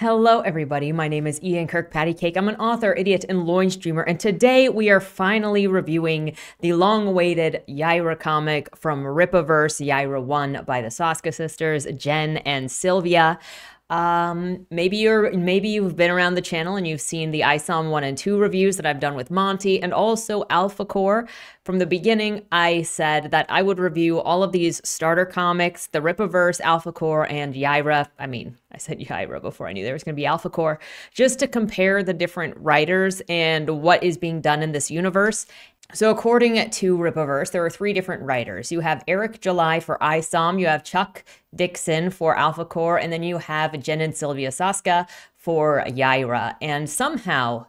Hello, everybody. My name is Ian Kirkpatrick. I'm an author, idiot, and loin streamer, and today we are finally reviewing the long-awaited Yaira comic from Rippaverse, Yaira 1 by the Soska sisters, Jen and Sylvia. Maybe you've been around the channel and you've seen the Iceland 1 and 2 reviews that I've done with Monty and also alphacore. From the beginning, I said that I would review all of these starter comics, the Rippaverse, alphacore, and Yaira. I said Yaira before I knew there was going to be alphacore, just to compare the different writers and what is being done in this universe. So according to Rippaverse, there are three different writers. You have Eric July for Iceland, you have Chuck Dixon for alphacore, and then you have Jen and Sylvia Soska for Yaira. And somehow,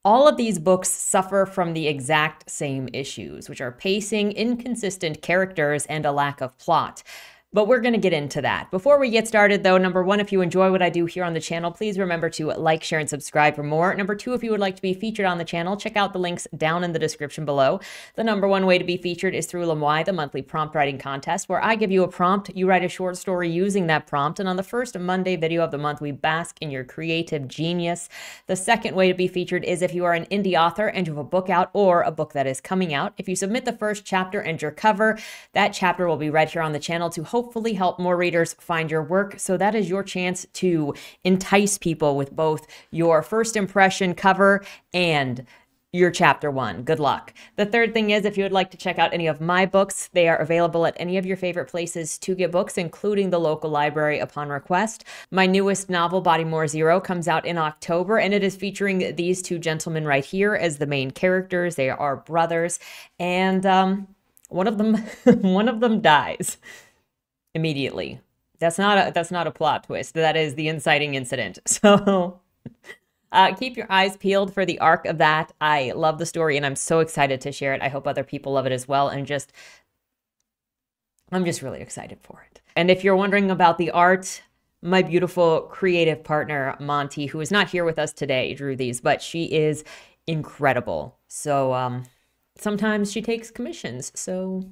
all of these books suffer from the exact same issues, which are pacing, inconsistent characters, and a lack of plot. But we're going to get into that. Before we get started, though, number one, if you enjoy what I do here on the channel, please remember to like, share, and subscribe for more. Number two, if you would like to be featured on the channel, check out the links down in the description below. The number one way to be featured is through Lemoy, the monthly prompt writing contest, where I give you a prompt, you write a short story using that prompt, and on the first Monday video of the month, we bask in your creative genius. The second way to be featured is if you are an indie author and you have a book out or a book that is coming out. If you submit the first chapter and your cover, that chapter will be read here on the channel to hopefully help more readers find your work. So that is your chance to entice people with both your first impression cover and your chapter one. Good luck. The third thing is, if you would like to check out any of my books, they are available at any of your favorite places to get books, including the local library upon request. My newest novel, Bodymore Zero, comes out in October, and it is featuring these two gentlemen right here as the main characters. They are brothers, and one of them dies immediately. That's not a plot twist. That is the inciting incident. So keep your eyes peeled for the arc of that. I love the story and I'm so excited to share it. I hope other people love it as well. And I'm just really excited for it. And if you're wondering about the art, my beautiful creative partner, Monty, who is not here with us today, drew these, but she is incredible. So sometimes she takes commissions. So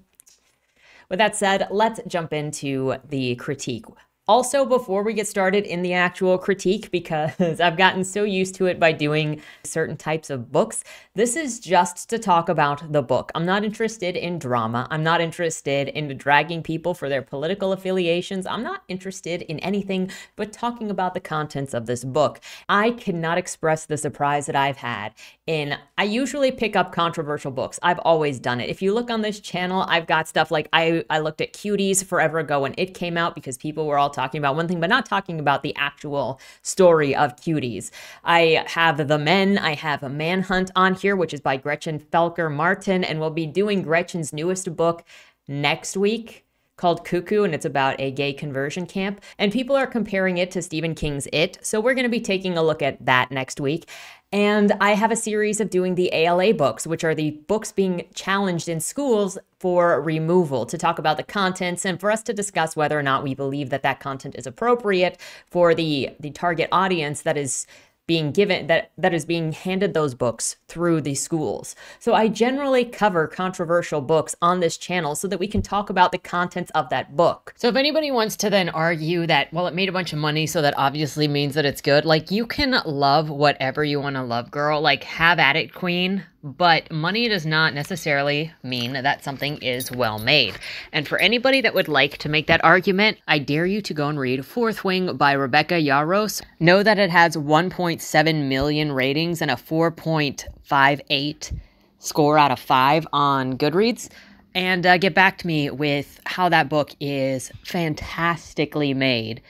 with that said, let's jump into the critique. Also, before we get started in the actual critique, because I've gotten so used to it by doing certain types of books, this is just to talk about the book. I'm not interested in drama. I'm not interested in dragging people for their political affiliations. I'm not interested in anything but talking about the contents of this book. I cannot express the surprise that I've had I usually pick up controversial books. I've always done it. If you look on this channel, I've got stuff like I looked at Cuties forever ago when it came out because people were all talking about one thing, but not talking about the actual story of Cuties. I have The Men. I have a Manhunt on here, which is by Gretchen Felker Martin, and we'll be doing Gretchen's newest book next week called Cuckoo, and it's about a gay conversion camp. And people are comparing it to Stephen King's It, so we're going to be taking a look at that next week. And I have a series of doing the ALA books, which are the books being challenged in schools for removal, to talk about the contents and for us to discuss whether or not we believe that that content is appropriate for the target audience that is being given, that is being handed those books through the schools. So I generally cover controversial books on this channel so that we can talk about the contents of that book. So if anybody wants to then argue that, well, it made a bunch of money, so that obviously means that it's good, like, you can love whatever you want to love, girl. Like, have at it, queen. But money does not necessarily mean that something is well made. And for anybody that would like to make that argument, I dare you to go and read Fourth Wing by Rebecca Yarros. Know that it has 1.7 million ratings and a 4.58 score out of 5 on Goodreads. And get back to me with how that book is fantastically made.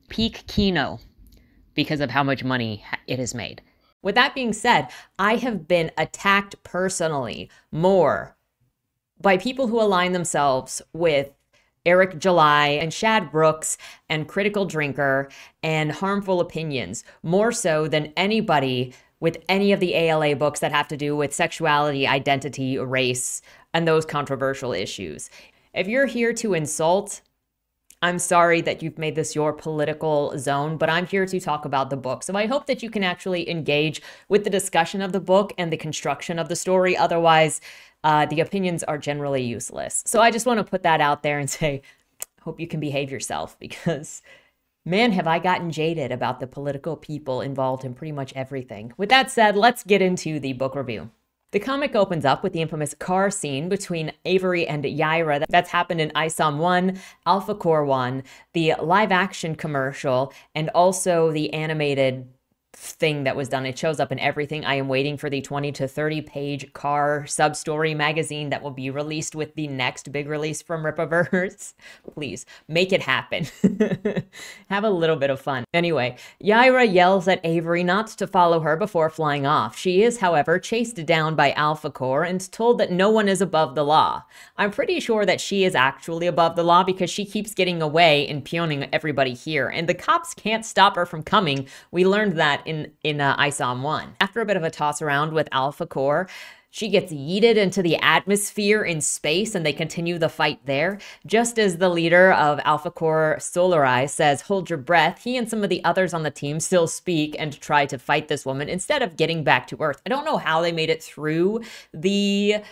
Peak Kino because of how much money it has made. With that being said, I have been attacked personally more by people who align themselves with Eric July and Shad Brooks and Critical Drinker and Harmful Opinions, more so than anybody with any of the ALA books that have to do with sexuality, identity, race, and those controversial issues. If you're here to insult, I'm sorry that you've made this your political zone, but I'm here to talk about the book. So I hope that you can actually engage with the discussion of the book and the construction of the story. Otherwise, the opinions are generally useless. So I just want to put that out there and say, hope you can behave yourself, because Man, have I gotten jaded about the political people involved in pretty much everything. With that said, let's get into the book review. The comic opens up with the infamous car scene between Avery and Yaira that's happened in Iceland 1, alphacore 1, the live-action commercial, and also the animated thing that was done. It shows up in everything. I am waiting for the 20 to 30 page car sub-story magazine that will be released with the next big release from Rippaverse. Please, make it happen. Have a little bit of fun. Anyway, Yaira yells at Avery not to follow her before flying off. She is, however, chased down by alphacore and told that no one is above the law. I'm pretty sure that she is actually above the law because she keeps getting away and pioning everybody here, and the cops can't stop her from coming. We learned that in Iceland 1. After a bit of a toss around with alphacore, she gets yeeted into the atmosphere in space, and they continue the fight there. Just as the leader of alphacore, Sylvia, says, "Hold your breath," he and some of the others on the team still speak and try to fight this woman instead of getting back to Earth. I don't know how they made it through the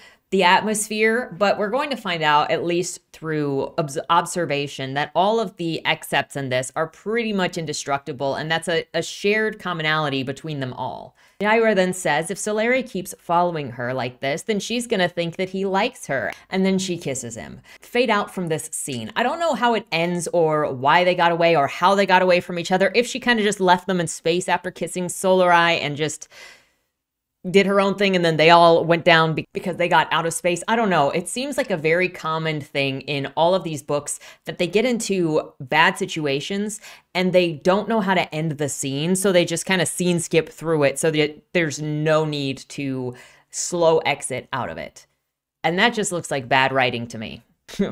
atmosphere, but we're going to find out, at least through observation, that all of the accepts in this are pretty much indestructible, and that's a shared commonality between them all. Yaira then says if Sylvia keeps following her like this, then she's gonna think that he likes her, and then she kisses him. Fade out from this scene. I don't know how it ends or why they got away or how they got away from each other, if she kind of just left them in space after kissing Sylvia and just did her own thing and then they all went down because they got out of space. I don't know. It seems like a very common thing in all of these books that they get into bad situations and they don't know how to end the scene. So they just kind of scene skip through it so that there's no need to slow exit out of it. And that just looks like bad writing to me.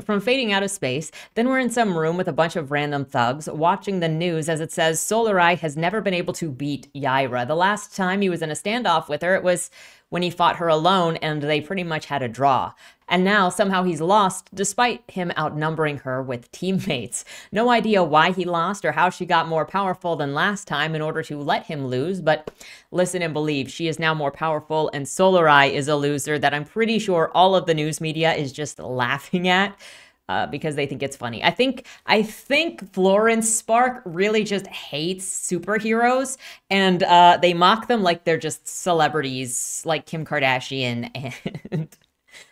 From fading out of space, then we're in some room with a bunch of random thugs watching the news as it says Sylvia has never been able to beat Yaira. The last time he was in a standoff with her, it was when he fought her alone and they pretty much had a draw. And now somehow he's lost despite him outnumbering her with teammates. No idea why he lost or how she got more powerful than last time in order to let him lose, but listen and believe, she is now more powerful and Sylvia is a loser that I'm pretty sure all of the news media is just laughing at. Because they think it's funny. I think Florence Spark really just hates superheroes, and they mock them like they're just celebrities, like Kim Kardashian, and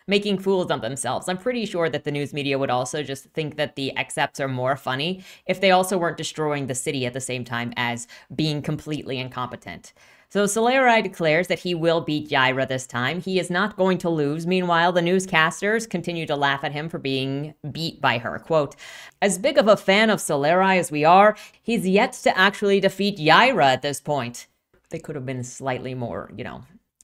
making fools of themselves. I'm pretty sure that the news media would also just think that the accepts are more funny if they also weren't destroying the city at the same time as being completely incompetent. So Sylvia declares that he will beat Yaira this time. He is not going to lose. Meanwhile, the newscasters continue to laugh at him for being beat by her. Quote, "As big of a fan of Sylvia as we are, he's yet to actually defeat Yaira at this point." They could have been slightly more,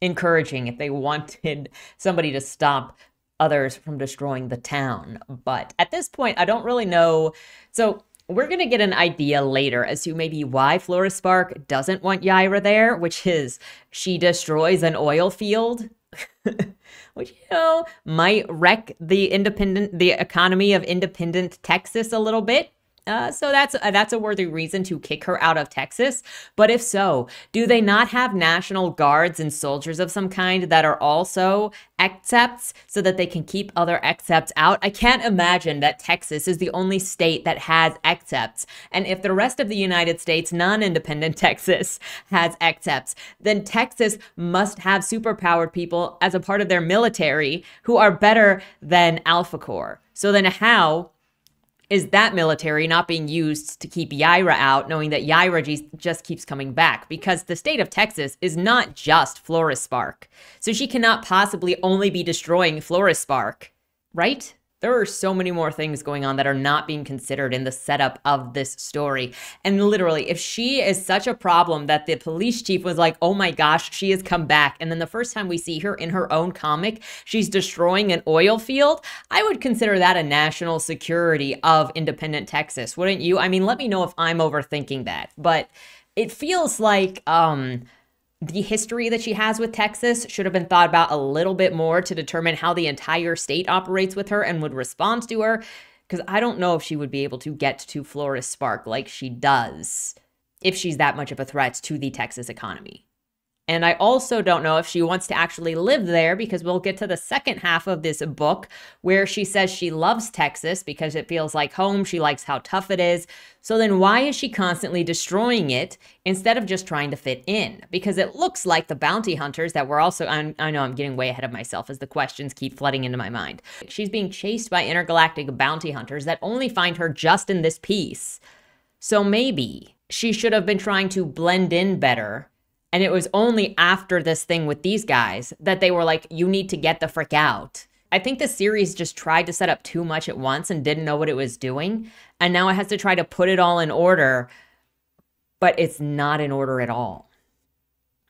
encouraging if they wanted somebody to stop others from destroying the town. But at this point, I don't really know. So we're going to get an idea later as to maybe why Florence Spark doesn't want Yaira there, which is she destroys an oil field, which, might wreck the economy of independent Texas a little bit. So that's a worthy reason to kick her out of Texas. But if so, do they not have National Guards and soldiers of some kind that are also accepts so that they can keep other accepts out? I can't imagine that Texas is the only state that has accepts. And if the rest of the United States, non-independent Texas, has accepts, then Texas must have superpowered people as a part of their military who are better than alphacore. So then how is that military not being used to keep Yaira out, knowing that Yaira just keeps coming back? Because the state of Texas is not just Florence Spark. So she cannot possibly only be destroying Florence Spark, right? There are so many more things going on that are not being considered in the setup of this story. And literally, if she is such a problem that the police chief was like, oh my gosh, she has come back, and then the first time we see her in her own comic, she's destroying an oil field, I would consider that a national security of independent Texas, wouldn't you? I mean, let me know if I'm overthinking that. But it feels like the history that she has with Texas should have been thought about a little bit more to determine how the entire state operates with her and would respond to her. Because I don't know if she would be able to get to Florence Spark like she does if she's that much of a threat to the Texas economy. And I also don't know if she wants to actually live there, because we'll get to the second half of this book where she says she loves Texas because it feels like home. She likes how tough it is. So then why is she constantly destroying it instead of just trying to fit in? Because it looks like the bounty hunters that were also, I know I'm getting way ahead of myself as the questions keep flooding into my mind. She's being chased by intergalactic bounty hunters that only find her just in this piece. So maybe she should have been trying to blend in better. And it was only after this thing with these guys that they were like, you need to get the frick out. I think the series just tried to set up too much at once and didn't know what it was doing. And now it has to try to put it all in order, but it's not in order at all.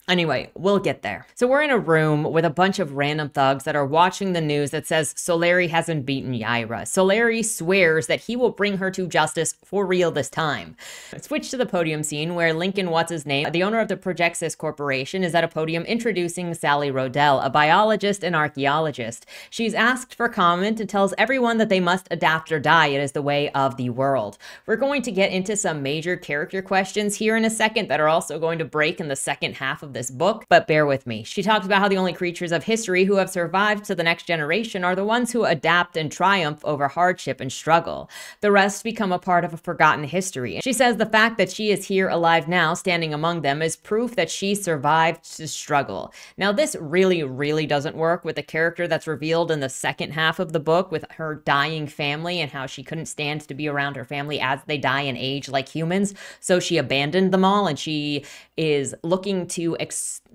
Anyway, we'll get there. So we're in a room with a bunch of random thugs that are watching the news that says Solari hasn't beaten Yaira. Solari swears that he will bring her to justice for real this time. Switch to the podium scene where Lincoln What's-His-Name, the owner of the Projexis Corporation, is at a podium introducing Sally Rodell, a biologist and archaeologist. She's asked for comment and tells everyone that they must adapt or die. It is the way of the world. We're going to get into some major character questions here in a second that are also going to break in the second half of this book, but bear with me. She talks about how the only creatures of history who have survived to the next generation are the ones who adapt and triumph over hardship and struggle. The rest become a part of a forgotten history. She says the fact that she is here alive now, standing among them, is proof that she survived to struggle. Now, this really doesn't work with the character that's revealed in the second half of the book with her dying family and how she couldn't stand to be around her family as they die and age like humans. So she abandoned them all, and she is looking to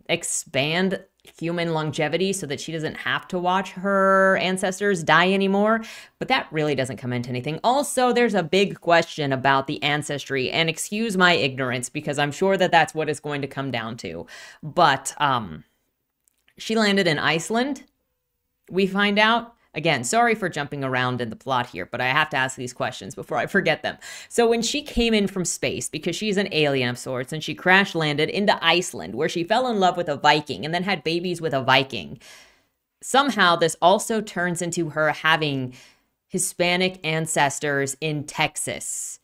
expand human longevity so that she doesn't have to watch her ancestors die anymore. But that really doesn't come into anything. Also, there's a big question about the ancestry, and excuse my ignorance because I'm sure that that's what it's going to come down to. But she landed in Iceland, we find out. Again, sorry for jumping around in the plot here, but I have to ask these questions before I forget them. So when she came in from space, because she's an alien of sorts, and she crash landed into Iceland, where she fell in love with a Viking and then had babies with a Viking, somehow this also turns into her having Hispanic ancestors in Texas,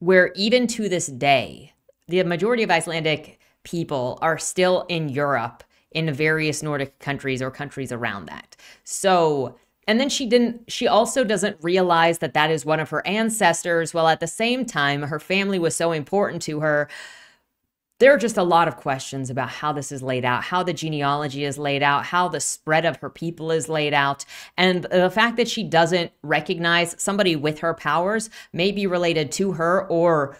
where even to this day, the majority of Icelandic people are still in Europe, in various Nordic countries or countries around that. So, and then she also doesn't realize that that is one of her ancestors, while at the same time, her family was so important to her. There are just a lot of questions about how this is laid out, how the genealogy is laid out, how the spread of her people is laid out, and the fact that she doesn't recognize somebody with her powers may be related to her or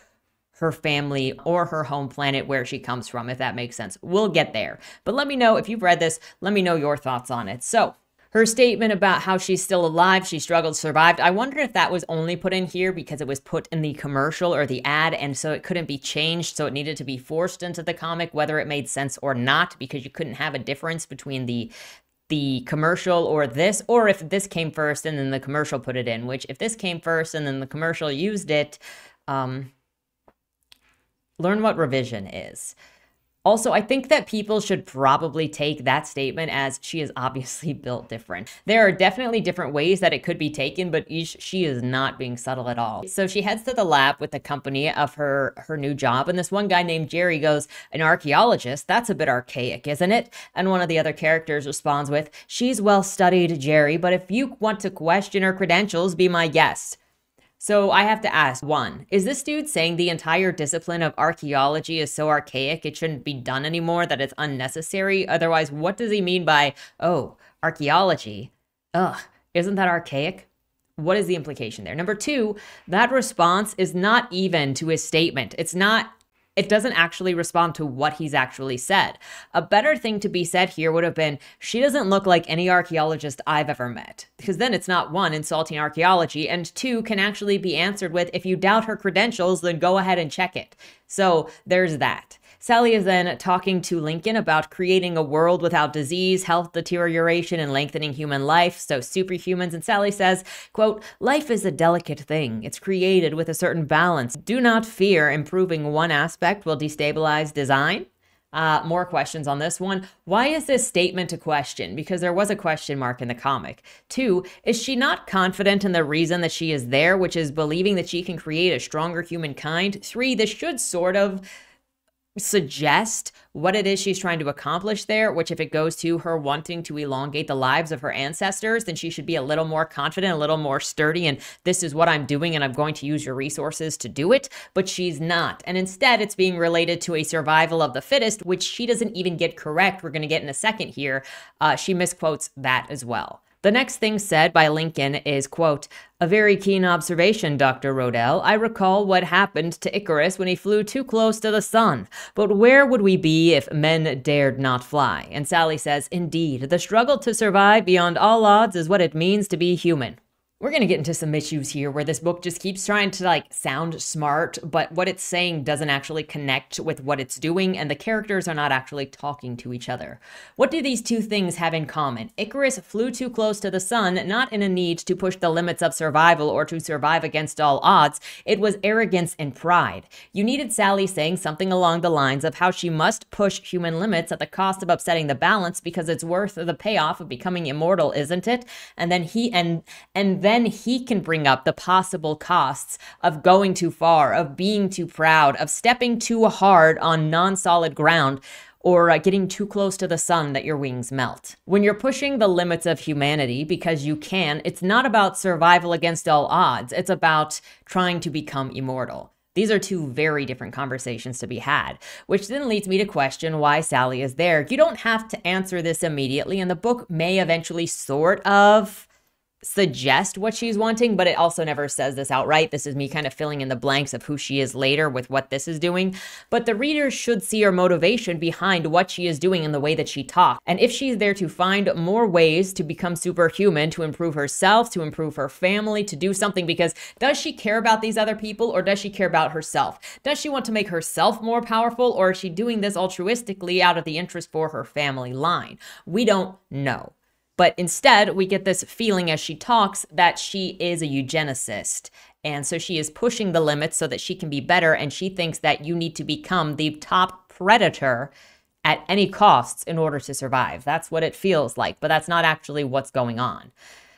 her family or her home planet where she comes from, if that makes sense. We'll get there. But let me know if you've read this. Let me know your thoughts on it. So her statement about how she's still alive, she struggled, survived. I wonder if that was only put in here because it was put in the commercial or the ad, and so it couldn't be changed. So it needed to be forced into the comic, whether it made sense or not, because you couldn't have a difference between the commercial or this, or if this came first and then the commercial put it in, which if this came first and then the commercial used it, learn what revision is. Also, I think that people should probably take that statement as she is obviously built different. There are definitely different ways that it could be taken, but she is not being subtle at all. So she heads to the lab with the company of her new job, and this one guy named Jerry goes, "An archaeologist? That's a bit archaic, isn't it?" And one of the other characters responds with, "She's well studied, Jerry, but if you want to question her credentials, be my guest." So I have to ask, one, is this dude saying the entire discipline of archaeology is so archaic it shouldn't be done anymore, that it's unnecessary? Otherwise, what does he mean by, oh, archaeology? Ugh, isn't that archaic? What is the implication there? Number two, that response is not even to his statement. It doesn't actually respond to what he's actually said. A better thing to be said here would have been, she doesn't look like any archaeologist I've ever met. Because then it's not, one, insulting archaeology, and two, can actually be answered with, if you doubt her credentials, then go ahead and check it. So there's that. Sally is then talking to Lincoln about creating a world without disease, health deterioration, and lengthening human life, so superhumans, and Sally says, quote, "Life is a delicate thing. It's created with a certain balance. Do not fear improving one aspect will destabilize design." More questions on this one. Why is this statement a question? Because there was a question mark in the comic. Two, is she not confident in the reason that she is there, which is believing that she can create a stronger humankind? Three, this should sort of suggest what it is she's trying to accomplish there, which if it goes to her wanting to elongate the lives of her ancestors, then she should be a little more confident, a little more sturdy, and this is what I'm doing and I'm going to use your resources to do it, but she's not. And instead, it's being related to a survival of the fittest, which she doesn't even get correct. We're going to get in a second here. She misquotes that as well. The next thing said by Lincoln is, quote, "A very keen observation, Dr. Rodell. I recall what happened to Icarus when he flew too close to the sun. But where would we be if men dared not fly?" And Sally says, "Indeed, the struggle to survive beyond all odds is what it means to be human." We're going to get into some issues here where this book just keeps trying to sound smart, but what it's saying doesn't actually connect with what it's doing, and the characters are not actually talking to each other. What do these two things have in common? Icarus flew too close to the sun, not in a need to push the limits of survival or to survive against all odds. It was arrogance and pride. You needed Sally saying something along the lines of how she must push human limits at the cost of upsetting the balance because it's worth the payoff of becoming immortal, isn't it? And then he can bring up the possible costs of going too far, of being too proud, of stepping too hard on non-solid ground, or getting too close to the sun that your wings melt. When you're pushing the limits of humanity because you can, it's not about survival against all odds. It's about trying to become immortal. These are two very different conversations to be had, which then leads me to question why Sally is there. You don't have to answer this immediately, and the book may eventually sort of suggest what she's wanting, but it also never says this outright. This is me kind of filling in the blanks of who she is later with what this is doing. But the reader should see her motivation behind what she is doing in the way that she talks. And if she's there to find more ways to become superhuman, to improve herself, to improve her family, to do something, because does she care about these other people or does she care about herself? Does she want to make herself more powerful, or is she doing this altruistically out of the interest for her family line? We don't know. But instead, we get this feeling as she talks that she is a eugenicist. And so she is pushing the limits so that she can be better. And she thinks that you need to become the top predator at any costs in order to survive. That's what it feels like, but that's not actually what's going on.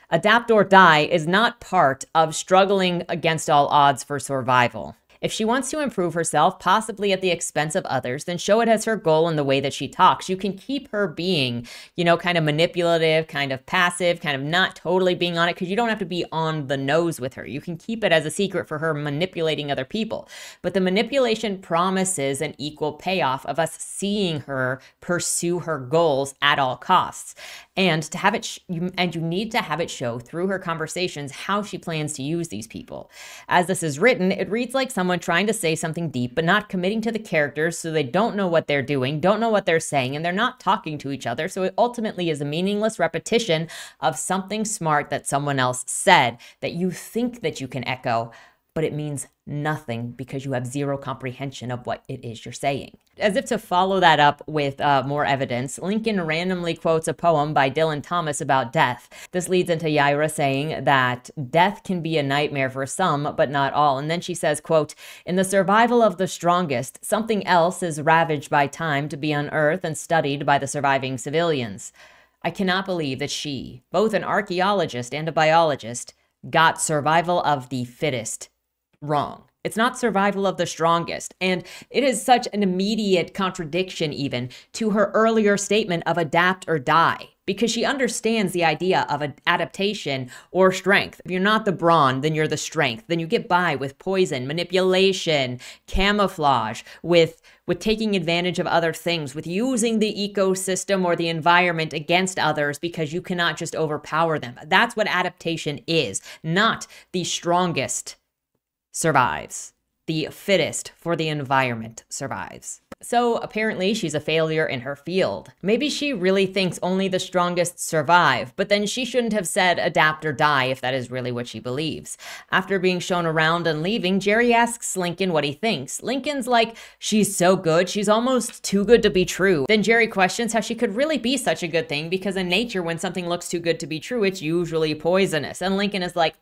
Adapt or die is not part of struggling against all odds for survival. If she wants to improve herself, possibly at the expense of others, then show it as her goal in the way that she talks. You can keep her being, kind of manipulative, kind of passive, kind of not totally being on it, because you don't have to be on the nose with her. You can keep it as a secret for her manipulating other people. But the manipulation promises an equal payoff of us seeing her pursue her goals at all costs. And to have it, you need to have it show through her conversations how she plans to use these people. As this is written, it reads like someone trying to say something deep, but not committing to the characters, so they don't know what they're doing, don't know what they're saying, and they're not talking to each other. So it ultimately is a meaningless repetition of something smart that someone else said that you think that you can echo, but it means nothing because you have zero comprehension of what it is you're saying. As if to follow that up with more evidence, Lincoln randomly quotes a poem by Dylan Thomas about death. This leads into Yaira saying that death can be a nightmare for some, but not all. And then she says, quote, "In the survival of the strongest, something else is ravaged by time to be unearthed and studied by the surviving civilians." I cannot believe that she, both an archaeologist and a biologist, got survival of the fittest wrong. It's not survival of the strongest. And it is such an immediate contradiction even to her earlier statement of adapt or die, because she understands the idea of adaptation or strength. If you're not the brawn, then you're the strength. Then you get by with poison, manipulation, camouflage, with taking advantage of other things, with using the ecosystem or the environment against others because you cannot just overpower them. That's what adaptation is, not the strongest survives. The fittest for the environment survives. So apparently she's a failure in her field. Maybe she really thinks only the strongest survive, but then she shouldn't have said adapt or die if that is really what she believes. After being shown around and leaving, Jerry asks Lincoln what he thinks. Lincoln's like, "She's so good, she's almost too good to be true." Then Jerry questions how she could really be such a good thing, because in nature, when something looks too good to be true, it's usually poisonous. And Lincoln is like,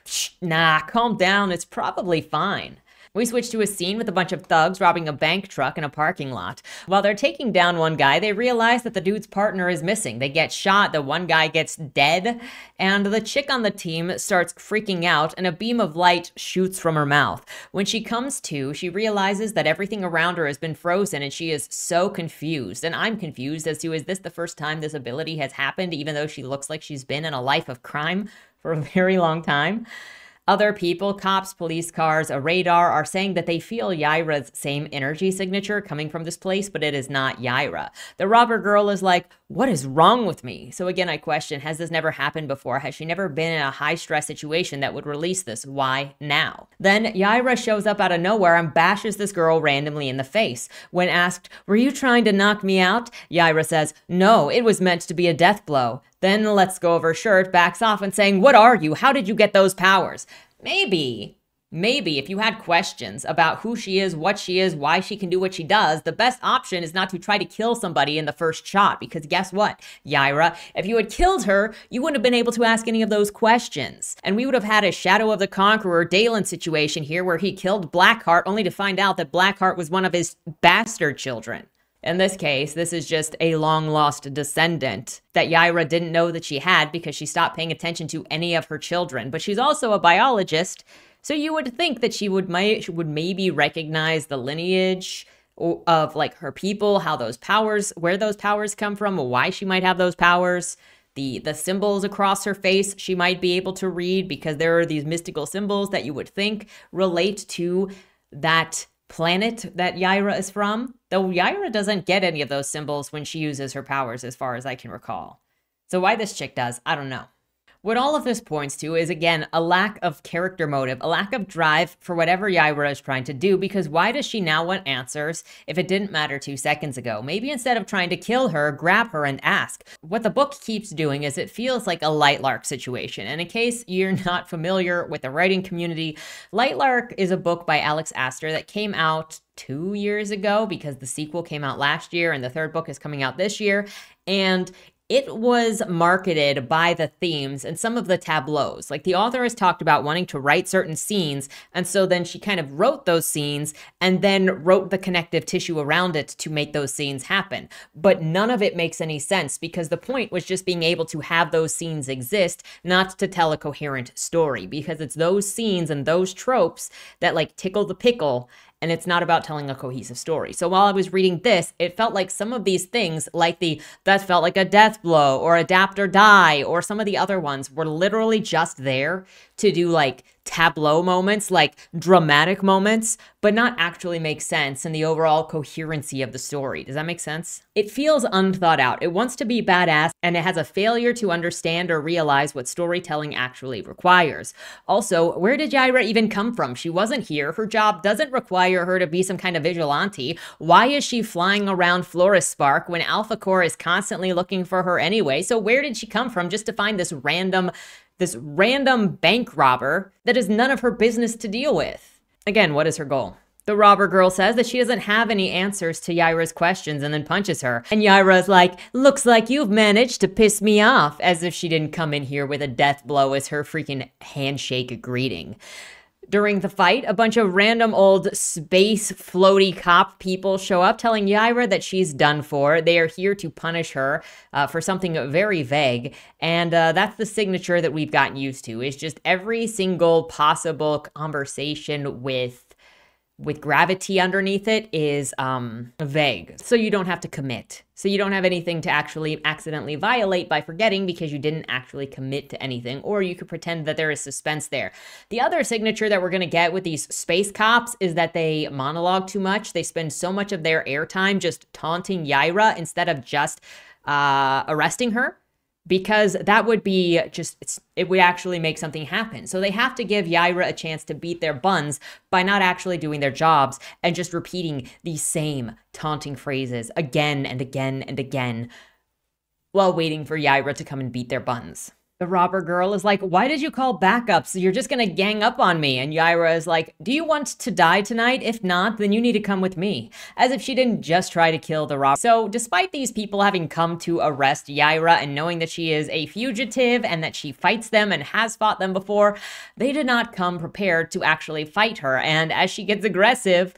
"Nah, calm down, it's probably fine." We switch to a scene with a bunch of thugs robbing a bank truck in a parking lot. While they're taking down one guy, they realize that the dude's partner is missing. They get shot, the one guy gets dead, and the chick on the team starts freaking out, and a beam of light shoots from her mouth. When she comes to, she realizes that everything around her has been frozen, and she is so confused. And I'm confused as to, is this the first time this ability has happened, even though she looks like she's been in a life of crime for a very long time? Other people, cops, police cars, a radar, are saying that they feel Yaira's same energy signature coming from this place, but it is not Yaira. The robber girl is like, what is wrong with me? So again, I question, has this never happened before? Has she never been in a high-stress situation that would release this? Why now? Then Yaira shows up out of nowhere and bashes this girl randomly in the face. When asked, were you trying to knock me out? Yaira says, no, it was meant to be a death blow. Then lets go of her shirt, backs off and saying, what are you? How did you get those powers? Maybe if you had questions about who she is, what she is, why she can do what she does, the best option is not to try to kill somebody in the first shot. Because guess what, Yaira? If you had killed her, you wouldn't have been able to ask any of those questions. And we would have had a Shadow of the Conqueror Dalen situation here where he killed Blackheart only to find out that Blackheart was one of his bastard children. In this case, this is just a long-lost descendant that Yaira didn't know that she had because she stopped paying attention to any of her children. But she's also a biologist, so you would think that she would maybe recognize the lineage of like her people, how those powers, where those powers come from, why she might have those powers. The symbols across her face she might be able to read because there are these mystical symbols that you would think relate to that planet that Yaira is from, though Yaira doesn't get any of those symbols when she uses her powers as far as I can recall. So why this chick does, I don't know. What all of this points to is, again, a lack of character motive, a lack of drive for whatever Yaira is trying to do, because why does she now want answers if it didn't matter 2 seconds ago? Maybe instead of trying to kill her, grab her and ask. What the book keeps doing is it feels like a Lightlark situation. And in case you're not familiar with the writing community, Lightlark is a book by Alex Astor that came out 2 years ago because the sequel came out last year and the third book is coming out this year. And it was marketed by the themes and some of the tableaus. Like the author has talked about wanting to write certain scenes, and so then she kind of wrote those scenes and then wrote the connective tissue around it to make those scenes happen. But none of it makes any sense because the point was just being able to have those scenes exist, not to tell a coherent story, because it's those scenes and those tropes that like tickle the pickle. And it's not about telling a cohesive story. So while I was reading this, it felt like some of these things, like that felt like a death blow or adapt or die, or some of the other ones were literally just there to do like tableau moments, like dramatic moments, but not actually make sense in the overall coherency of the story. Does that make sense? It feels unthought out. It wants to be badass, and it has a failure to understand or realize what storytelling actually requires. Also, where did Yaira even come from? She wasn't here. Her job doesn't require her to be some kind of vigilante. Why is she flying around Florist Spark when alphacore is constantly looking for her anyway? So where did she come from just to find this random bank robber that is none of her business to deal with? Again, what is her goal? The robber girl says that she doesn't have any answers to Yaira's questions and then punches her. And Yaira's like, looks like you've managed to piss me off, as if she didn't come in here with a death blow as her freaking handshake greeting. During the fight, a bunch of random old space floaty cop people show up telling Yaira that she's done for. They are here to punish her for something very vague. And that's the signature that we've gotten used to. It's just every single possible conversation with gravity underneath it is vague. So you don't have to commit. So you don't have anything to actually accidentally violate by forgetting because you didn't actually commit to anything, or you could pretend that there is suspense there. The other signature that we're going to get with these space cops is that they monologue too much. They spend so much of their airtime just taunting Yaira instead of just arresting her. Because that would be it would actually make something happen. So they have to give Yaira a chance to beat their buns by not actually doing their jobs and just repeating these same taunting phrases again and again and again while waiting for Yaira to come and beat their buns. The robber girl is like, why did you call backups? You're just going to gang up on me. And Yaira is like, do you want to die tonight? If not, then you need to come with me. As if she didn't just try to kill the robber. So despite these people having come to arrest Yaira and knowing that she is a fugitive and that she fights them and has fought them before, they did not come prepared to actually fight her. And as she gets aggressive,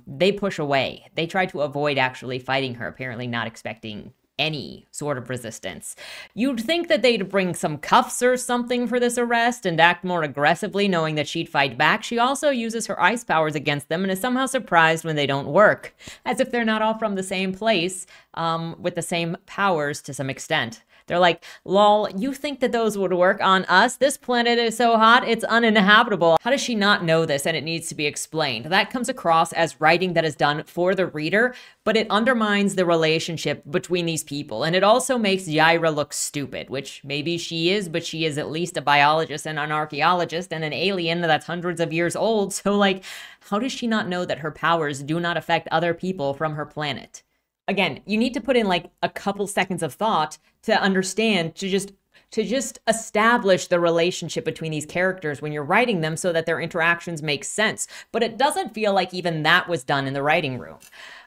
they push away. They try to avoid actually fighting her, apparently not expecting any sort of resistance. You'd think that they'd bring some cuffs or something for this arrest and act more aggressively, knowing that she'd fight back. She also uses her ice powers against them and is somehow surprised when they don't work, as if they're not all from the same place, with the same powers to some extent. They're like, lol, you think that those would work on us? This planet is so hot, it's uninhabitable. How does she not know this and it needs to be explained? That comes across as writing that is done for the reader, but it undermines the relationship between these people. And it also makes Yaira look stupid, which maybe she is, but she is at least a biologist and an archaeologist and an alien that's hundreds of years old. So like, how does she not know that her powers do not affect other people from her planet? Again, you need to put in like a couple seconds of thought to understand, to just establish the relationship between these characters when you're writing them so that their interactions make sense. But it doesn't feel like even that was done in the writing room.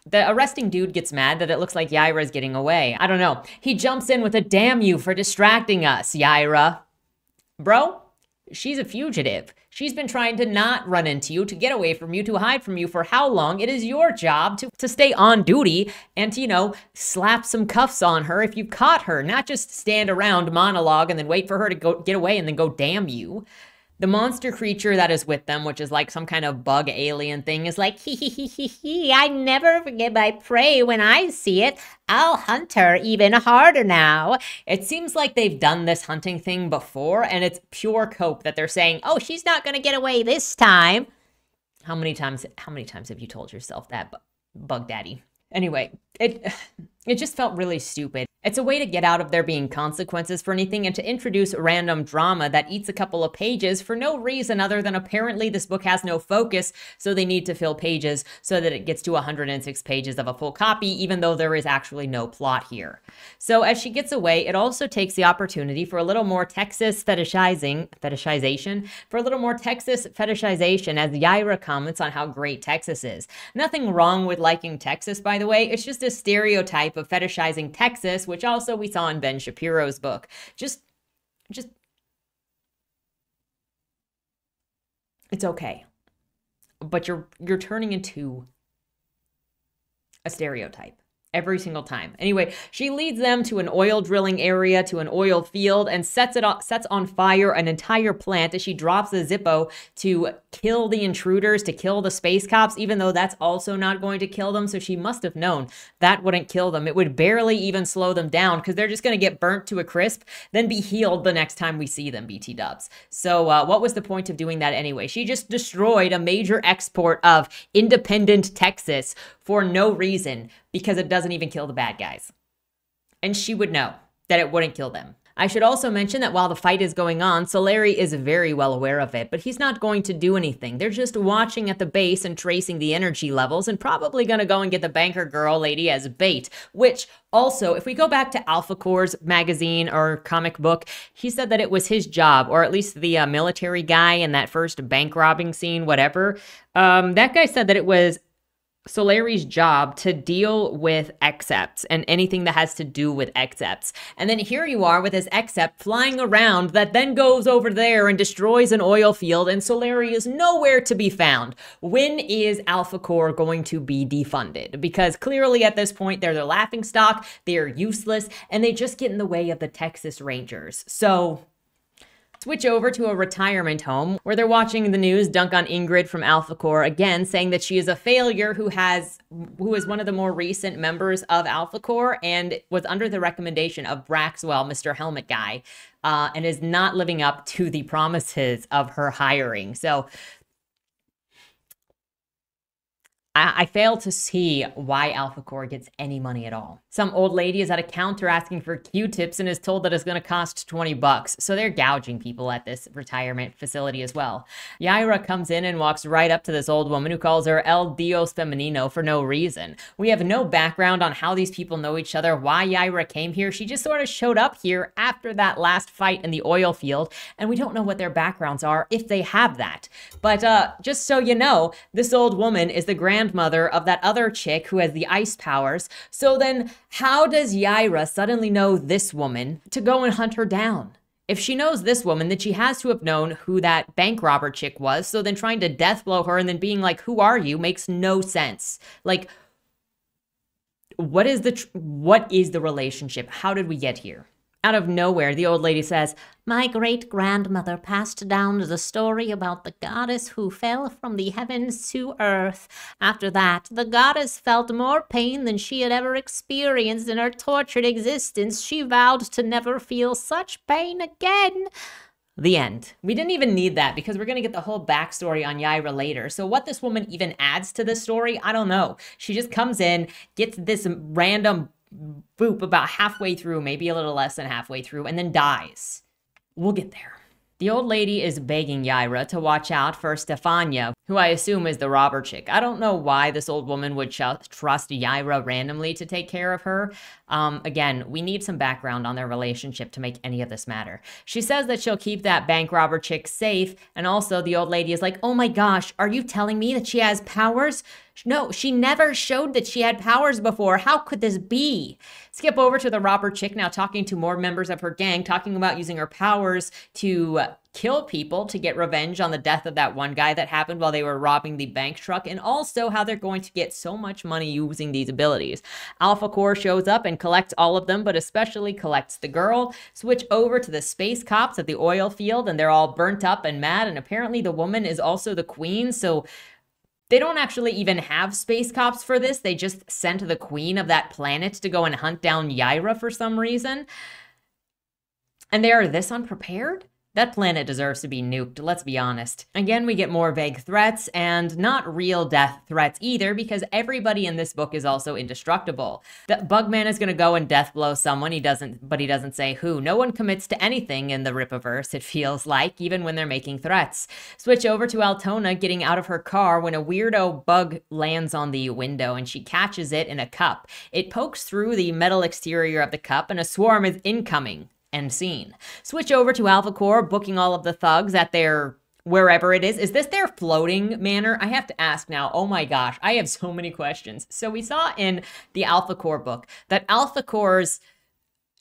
The arresting dude gets mad that it looks like Yaira is getting away. I don't know. He jumps in with a damn you for distracting us, Yaira. Bro, she's a fugitive. She's been trying to not run into you, to get away from you, to hide from you for how long? It is your job to stay on duty and to, you know, slap some cuffs on her if you've caught her, not just stand around, monologue, and then wait for her to go get away and then go damn you. The monster creature that is with them, which is like some kind of bug alien thing, is like, hee hee hee hee hee, I never forget my prey when I see it. I'll hunt her even harder now. It seems like they've done this hunting thing before, and it's pure cope that they're saying, oh, she's not gonna get away this time. How many times have you told yourself that, Bug Daddy? Anyway, it just felt really stupid. It's a way to get out of there being consequences for anything and to introduce random drama that eats a couple of pages for no reason other than apparently this book has no focus, so they need to fill pages so that it gets to 106 pages of a full copy, even though there is actually no plot here. So as she gets away, it also takes the opportunity for a little more Texas fetishization, as Yaira comments on how great Texas is. Nothing wrong with liking Texas, by the way. It's just a stereotype of fetishizing Texas, which also we saw in Ben Shapiro's book. Just, it's okay. But you're turning into a stereotype every single time. Anyway, she leads them to an oil drilling area, to an oil field, and sets on fire an entire plant as she drops a Zippo to kill the intruders, to kill the space cops, even though that's also not going to kill them. So she must have known that wouldn't kill them. It would barely even slow them down because they're just going to get burnt to a crisp, then be healed the next time we see them, BT dubs. So what was the point of doing that anyway? She just destroyed a major export of independent Texas for no reason, because it doesn't even kill the bad guys. And she would know that it wouldn't kill them. I should also mention that while the fight is going on, Solari is very well aware of it, but he's not going to do anything. They're just watching at the base and tracing the energy levels and probably going to go and get the banker girl lady as bait, which also, if we go back to alphacore's magazine or comic book, he said that it was his job, or at least the military guy in that first bank robbing scene, whatever. That guy said that it was Solari's job to deal with excepts and anything that has to do with excepts. And then here you are with his except flying around that then goes over there and destroys an oil field, and Solari is nowhere to be found. When is alphacore going to be defunded? Because clearly at this point they're the laughingstock, they're useless, and they just get in the way of the Texas Rangers. So switch over to a retirement home where they're watching the news dunk on Ingrid from alphacore again, saying that she is a failure who is one of the more recent members of alphacore and was under the recommendation of Braxwell, Mr. Helmet Guy, and is not living up to the promises of her hiring. So I fail to see why alphacore gets any money at all. Some old lady is at a counter asking for Q-tips and is told that it's going to cost 20 bucks. So they're gouging people at this retirement facility as well. Yaira comes in and walks right up to this old woman who calls her El Dios Femenino for no reason. We have no background on how these people know each other, why Yaira came here. She just sort of showed up here after that last fight in the oil field, and we don't know what their backgrounds are if they have that. But just so you know, this old woman is the grandmother of that other chick who has the ice powers. So then how does Yaira suddenly know this woman to go and hunt her down? If she knows this woman, then she has to have known who that bank robber chick was. So then trying to death blow her and then being like, who are you, makes no sense. Like, what is the relationship? How did we get here? Out of nowhere, the old lady says, my great-grandmother passed down the story about the goddess who fell from the heavens to earth. After that, the goddess felt more pain than she had ever experienced in her tortured existence. She vowed to never feel such pain again. The end. We didn't even need that because we're going to get the whole backstory on Yaira later. So what this woman even adds to this story, I don't know. She just comes in, gets this random boop about halfway through, maybe a little less than halfway through, and then dies. We'll get there. The old lady is begging Yaira to watch out for Stefania, who I assume is the robber chick. I don't know why this old woman would trust Yaira randomly to take care of her. Again, we need some background on their relationship to make any of this matter. She says that she'll keep that bank robber chick safe, and also the old lady is like, oh my gosh, are you telling me that she has powers? No, she never showed that she had powers before. How could this be? Skip over to the robber chick now talking to more members of her gang, talking about using her powers to kill people to get revenge on the death of that one guy that happened while they were robbing the bank truck, and also how they're going to get so much money using these abilities. Alphacore shows up and collects all of them, but especially collects the girl. Switch over to the space cops at the oil field, and they're all burnt up and mad, and apparently the woman is also the queen, so they don't actually even have space cops for this. They just sent the queen of that planet to go and hunt down Yaira for some reason. And they are this unprepared? That planet deserves to be nuked, let's be honest. Again, we get more vague threats, and not real death threats either, because everybody in this book is also indestructible. The Bugman is going to go and death blow someone, but he doesn't say who. No one commits to anything in the rippaverse, it feels like, even when they're making threats. Switch over to Altona getting out of her car when a weirdo bug lands on the window, and she catches it in a cup. It pokes through the metal exterior of the cup, and a swarm is incoming. End scene. Switch over to alphacore, booking all of the thugs at their wherever it is. Is this their floating manor? I have to ask now. Oh my gosh, I have so many questions. So we saw in the alphacore book that alphacore's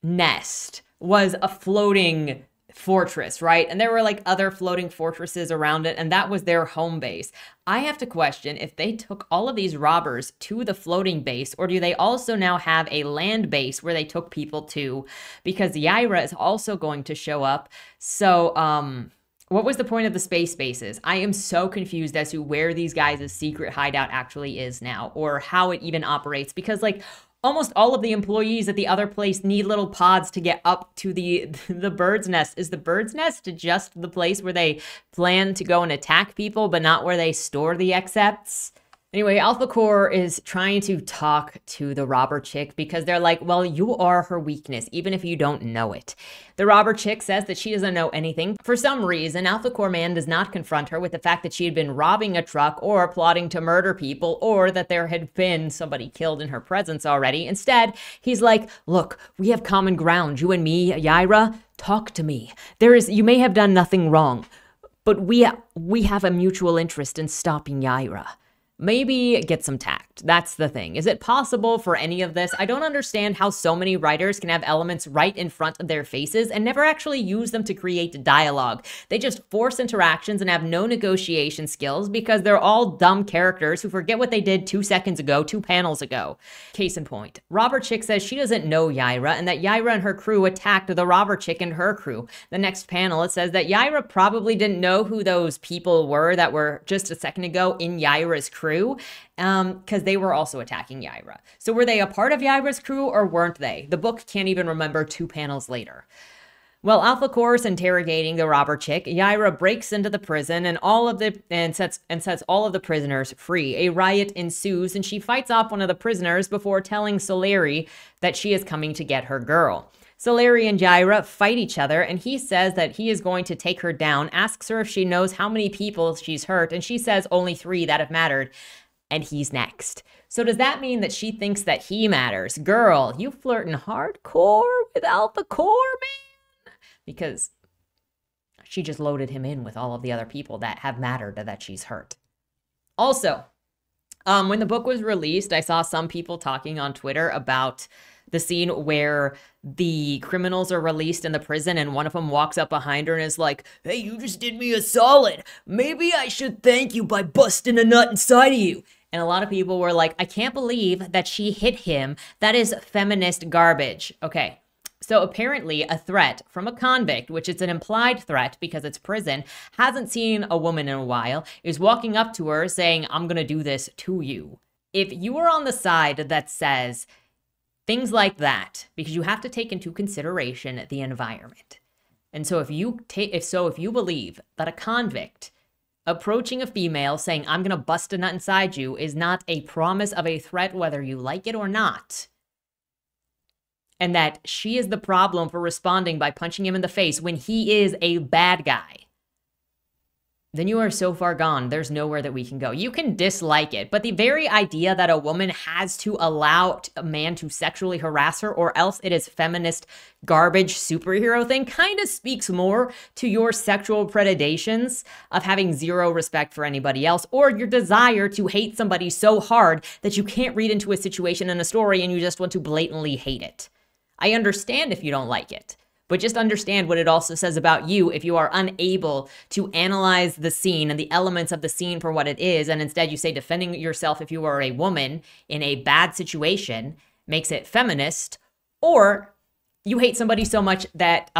nest was a floating fortress, right? And there were like other floating fortresses around it, and that was their home base. I have to question if they took all of these robbers to the floating base, or do they also now have a land base where they took people to? Because Yaira is also going to show up. So, what was the point of the space bases? I am so confused as to where these guys' secret hideout actually is now, or how it even operates, because like almost all of the employees at the other place need little pods to get up to the bird's nest. Is the bird's nest just the place where they plan to go and attack people, but not where they store the accepts? Anyway, alphacore is trying to talk to the robber chick because they're like, well, you are her weakness, even if you don't know it. The robber chick says that she doesn't know anything. For some reason, alphacore man does not confront her with the fact that she had been robbing a truck or plotting to murder people, or that there had been somebody killed in her presence already. Instead, he's like, look, we have common ground, you and me, Yaira. Talk to me. You may have done nothing wrong, but we have a mutual interest in stopping Yaira. Maybe get some tact. That's the thing. Is it possible for any of this? I don't understand how so many writers can have elements right in front of their faces and never actually use them to create dialogue. They just force interactions and have no negotiation skills because they're all dumb characters who forget what they did 2 seconds ago, 2 panels ago. Case in point, Robber Chick says she doesn't know Yaira and that Yaira and her crew attacked the Robber Chick and her crew. The next panel, it says that Yaira probably didn't know who those people were that were just a second ago in Yaira's crew. Because they were also attacking Yaira. So were they a part of Yaira's crew or weren't they? The book can't even remember 2 panels later. While alphacore is interrogating the robber chick, Yaira breaks into the prison and sets all of the prisoners free. A riot ensues, and she fights off one of the prisoners before telling Soleri that she is coming to get her girl. Soleri and Yaira fight each other, and he says that he is going to take her down, asks her if she knows how many people she's hurt, and she says only 3 that have mattered, and he's next. So does that mean that she thinks that he matters? Girl, you flirting hardcore with alphacore, man? Because she just loaded him in with all of the other people that have mattered that she's hurt. Also, when the book was released, I saw some people talking on Twitter about the scene where the criminals are released in the prison and one of them walks up behind her and is like, "Hey, you just did me a solid. Maybe I should thank you by busting a nut inside of you." And a lot of people were like, I can't believe that she hit him. That is feminist garbage. Okay. So apparently a threat from a convict, which is an implied threat because it's prison, hasn't seen a woman in a while, is walking up to her saying, "I'm going to do this to you." If you are on the side that says things like that, because you have to take into consideration the environment. And so if you believe that a convict approaching a female saying, "I'm going to bust a nut inside you," is not a promise of a threat, whether you like it or not, and that she is the problem for responding by punching him in the face when he is a bad guy, then you are so far gone, there's nowhere that we can go. You can dislike it, but the very idea that a woman has to allow a man to sexually harass her or else it is feminist garbage superhero thing kind of speaks more to your sexual predations of having zero respect for anybody else, or your desire to hate somebody so hard that you can't read into a situation in a story and you just want to blatantly hate it. I understand if you don't like it, but just understand what it also says about you if you are unable to analyze the scene and the elements of the scene for what it is, and instead you say defending yourself if you are a woman in a bad situation makes it feminist, or you hate somebody so much that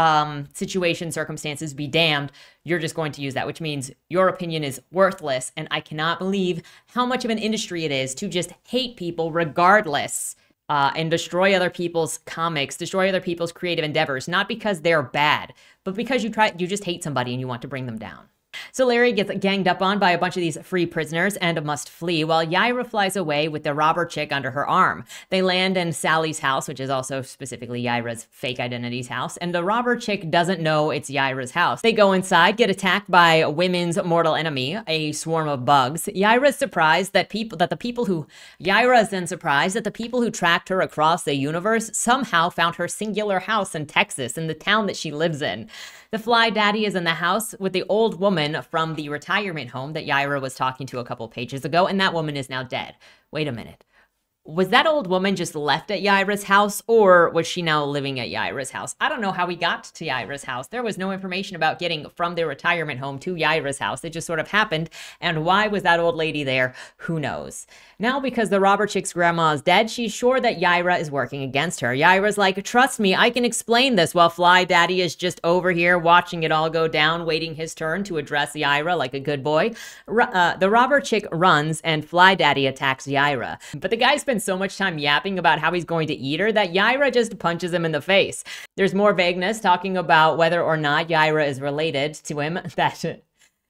situation, circumstances be damned, you're just going to use that, which means your opinion is worthless, and I cannot believe how much of an industry it is to just hate people regardless. And destroy other people's comics, destroy other people's creative endeavors, not because they're bad, but because you just hate somebody and you want to bring them down. So Larry gets ganged up on by a bunch of these free prisoners and must flee, while Yaira flies away with the robber chick under her arm. They land in Sally's house, which is also specifically Yaira's fake identity's house, and the robber chick doesn't know it's Yaira's house. They go inside, get attacked by women's mortal enemy, a swarm of bugs. Yaira's surprised that Yaira is then surprised that the people who tracked her across the universe somehow found her singular house in Texas, in the town that she lives in. The fly daddy is in the house with the old woman from the retirement home that Yaira was talking to a couple pages ago, and that woman is now dead. Wait a minute. Was that old woman just left at Yaira's house, or was she now living at Yaira's house? I don't know how we got to Yaira's house. There was no information about getting from their retirement home to Yaira's house. It just sort of happened, and why was that old lady there? Who knows? Now, because the robber chick's grandma is dead, she's sure that Yaira is working against her. Yaira's like, "Trust me, I can explain this," while Fly Daddy is just over here watching it all go down, waiting his turn to address Yaira like a good boy. The robber chick runs, and Fly Daddy attacks Yaira. But the guy spends so much time yapping about how he's going to eat her that Yaira just punches him in the face. There's more vagueness talking about whether or not Yaira is related to him.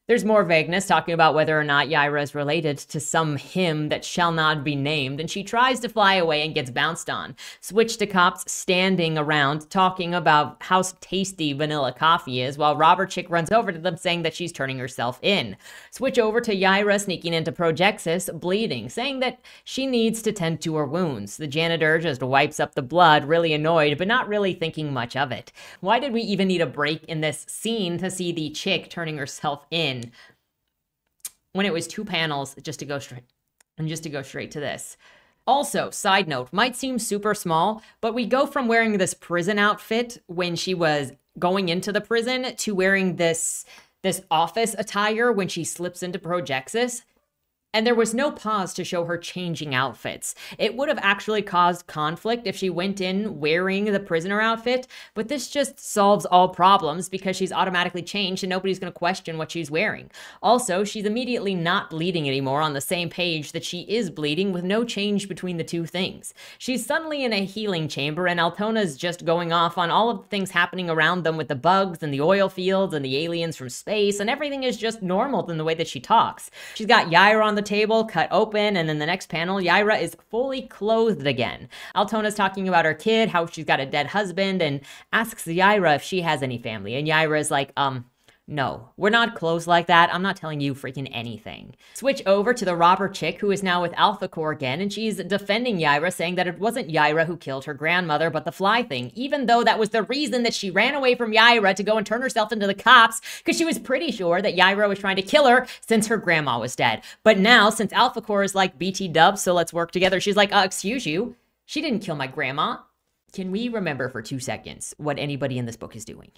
There's more vagueness talking about whether or not Yaira is related to some him that shall not be named, and she tries to fly away and gets bounced on. Switch to cops standing around talking about how tasty vanilla coffee is, while robber chick runs over to them saying that she's turning herself in. Switch over to Yaira sneaking into Projexis, bleeding, saying that she needs to tend to her wounds. The janitor just wipes up the blood, really annoyed, but not really thinking much of it. Why did we even need a break in this scene to see the chick turning herself in when it was 2 panels just to go straight to this? Also, side note, might seem super small, but we go from wearing this prison outfit when she was going into the prison to wearing this office attire when she slips into Projexis. And there was no pause to show her changing outfits. It would have actually caused conflict if she went in wearing the prisoner outfit, but this just solves all problems because she's automatically changed and nobody's going to question what she's wearing. Also, she's immediately not bleeding anymore on the same page that she is bleeding, with no change between the two things. She's suddenly in a healing chamber, and Altona's just going off on all of the things happening around them with the bugs and the oil fields and the aliens from space, and everything is just normal in the way that she talks. She's got Yaira on the table, cut open, and in the next panel, Yaira is fully clothed again. Altona's talking about her kid, how she's got a dead husband, and asks Yaira if she has any family. And Yaira is like, no, we're not close like that. I'm not telling you freaking anything. Switch over to the robber chick, who is now with alphacore again, and she's defending Yaira, saying that it wasn't Yaira who killed her grandmother, but the fly thing, even though that was the reason that she ran away from Yaira to go and turn herself into the cops, because she was pretty sure that Yaira was trying to kill her since her grandma was dead. But now, since alphacore is like BT dubs, so let's work together, she's like, excuse you, she didn't kill my grandma. Can we remember for 2 seconds what anybody in this book is doing?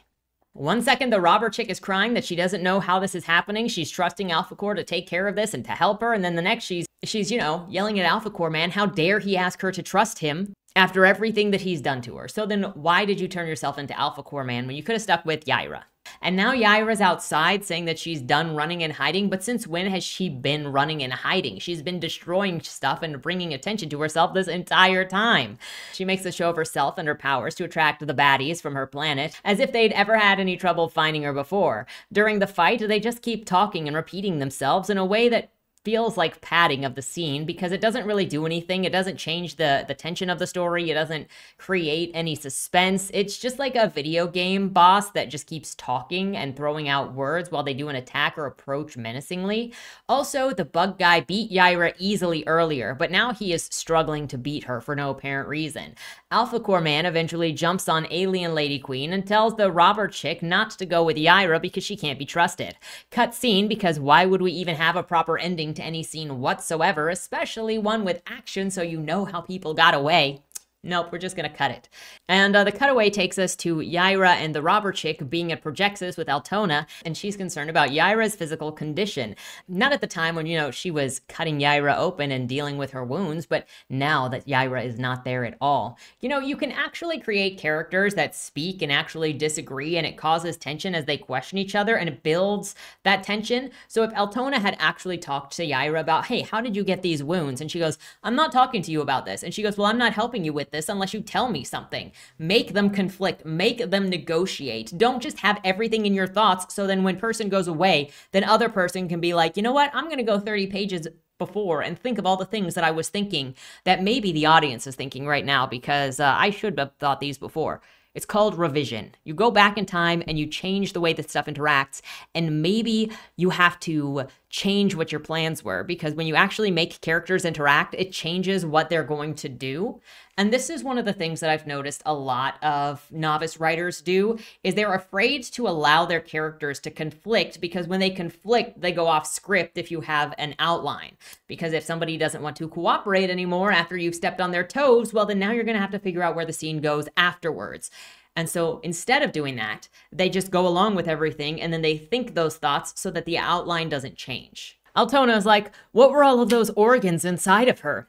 1 second, the robber chick is crying that she doesn't know how this is happening. She's trusting alphacore to take care of this and to help her. And then the next, she's yelling at alphacore man, how dare he ask her to trust him after everything that he's done to her. So then why did you turn yourself into alphacore man when you could have stuck with Yaira? And now Yaira's outside saying that she's done running and hiding, but since when has she been running and hiding? She's been destroying stuff and bringing attention to herself this entire time. She makes a show of herself and her powers to attract the baddies from her planet, as if they'd ever had any trouble finding her before. During the fight, they just keep talking and repeating themselves in a way that feels like padding of the scene, because it doesn't really do anything. It doesn't change the tension of the story. It doesn't create any suspense. It's just like a video game boss that just keeps talking and throwing out words while they do an attack or approach menacingly. Also, the bug guy beat Yaira easily earlier, but now he is struggling to beat her for no apparent reason. Alphacore man eventually jumps on Alien Lady Queen and tells the robber chick not to go with Yaira because she can't be trusted. Cut scene, because why would we even have a proper ending to any scene whatsoever, especially one with action so you know how people got away? Nope, we're just gonna cut it. And the cutaway takes us to Yaira and the robber chick being at Projexis with Altona, and she's concerned about Yaira's physical condition. Not at the time when, she was cutting Yaira open and dealing with her wounds, but now that Yaira is not there at all. You can actually create characters that speak and actually disagree, and it causes tension as they question each other, and it builds that tension. So if Altona had actually talked to Yaira about, hey, how did you get these wounds? And she goes, I'm not talking to you about this. And she goes, well, I'm not helping you with this unless you tell me something. Make them conflict, make them negotiate. Don't just have everything in your thoughts, so then when person goes away, then other person can be like, you know what, I'm gonna go 30 pages before and think of all the things that I was thinking that maybe the audience is thinking right now, because I should have thought these before. It's called revision. You go back in time and you change the way that stuff interacts, and maybe you have to change what your plans were, because when you actually make characters interact, it changes what they're going to do. And this is one of the things that I've noticed a lot of novice writers do, is they're afraid to allow their characters to conflict, because when they conflict, they go off script if you have an outline. Because if somebody doesn't want to cooperate anymore after you've stepped on their toes, well, then now you're going to have to figure out where the scene goes afterwards. And so instead of doing that, they just go along with everything, and then they think those thoughts so that the outline doesn't change. Altona is like, what were all of those organs inside of her?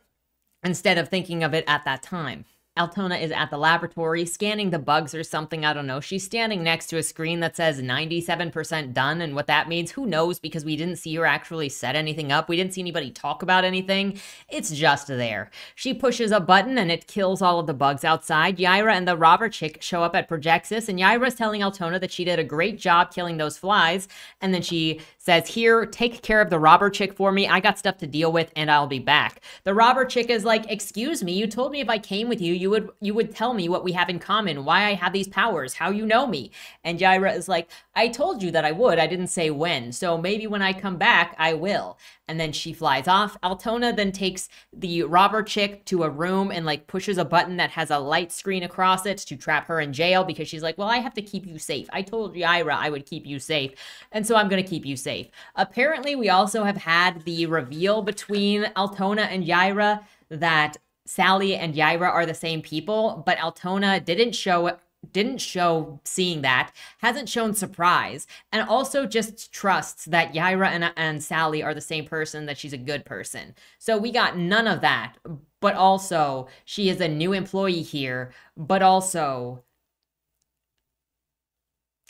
Instead of thinking of it at that time. Altona is at the laboratory scanning the bugs or something, I don't know. She's standing next to a screen that says 97% done, and what that means, who knows, because we didn't see her actually set anything up. We didn't see anybody talk about anything. It's just there. She pushes a button and it kills all of the bugs outside. Yaira and the robber chick show up at Projexis, and Yaira's telling Altona that she did a great job killing those flies, and then she says, here, take care of the robber chick for me. I got stuff to deal with and I'll be back. The robber chick is like, excuse me, you told me if I came with you, you would tell me what we have in common, why I have these powers, how you know me. And Yaira is like, I told you that I would. I didn't say when. So maybe when I come back, I will. And then she flies off. Altona then takes the robber chick to a room and pushes a button that has a light screen across it to trap her in jail, because she's like, well, I have to keep you safe. I told Yaira I would keep you safe, and so I'm going to keep you safe. Apparently, we also have had the reveal between Altona and Yaira that Sally and Yaira are the same people, but Altona didn't show didn't show seeing that, hasn't shown surprise, and also just trusts that Yaira and Sally are the same person, that she's a good person. So we got none of that, but also she is a new employee here, but also,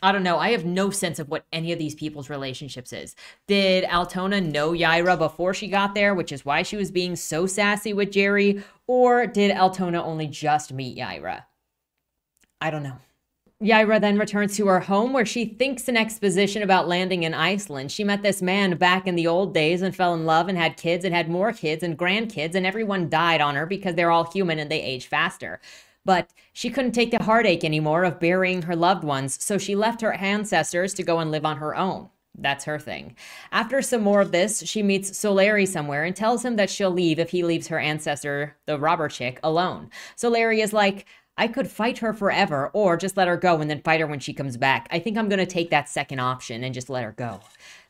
I don't know. I have no sense of what any of these people's relationships is. Did Altona know Yaira before she got there, which is why she was being so sassy with Jerry? Or did Altona only just meet Yaira? I don't know. Yaira then returns to her home where she thinks an exposition about landing in Iceland. She met this man back in the old days and fell in love and had kids and had more kids and grandkids, and everyone died on her because they're all human and they age faster. But she couldn't take the heartache anymore of burying her loved ones, so she left her ancestors to go and live on her own. That's her thing. After some more of this, she meets Solari somewhere and tells him that she'll leave if he leaves her ancestor, the robber chick, alone. Solari is like, I could fight her forever or just let her go and then fight her when she comes back. I think I'm going to take that second option and just let her go.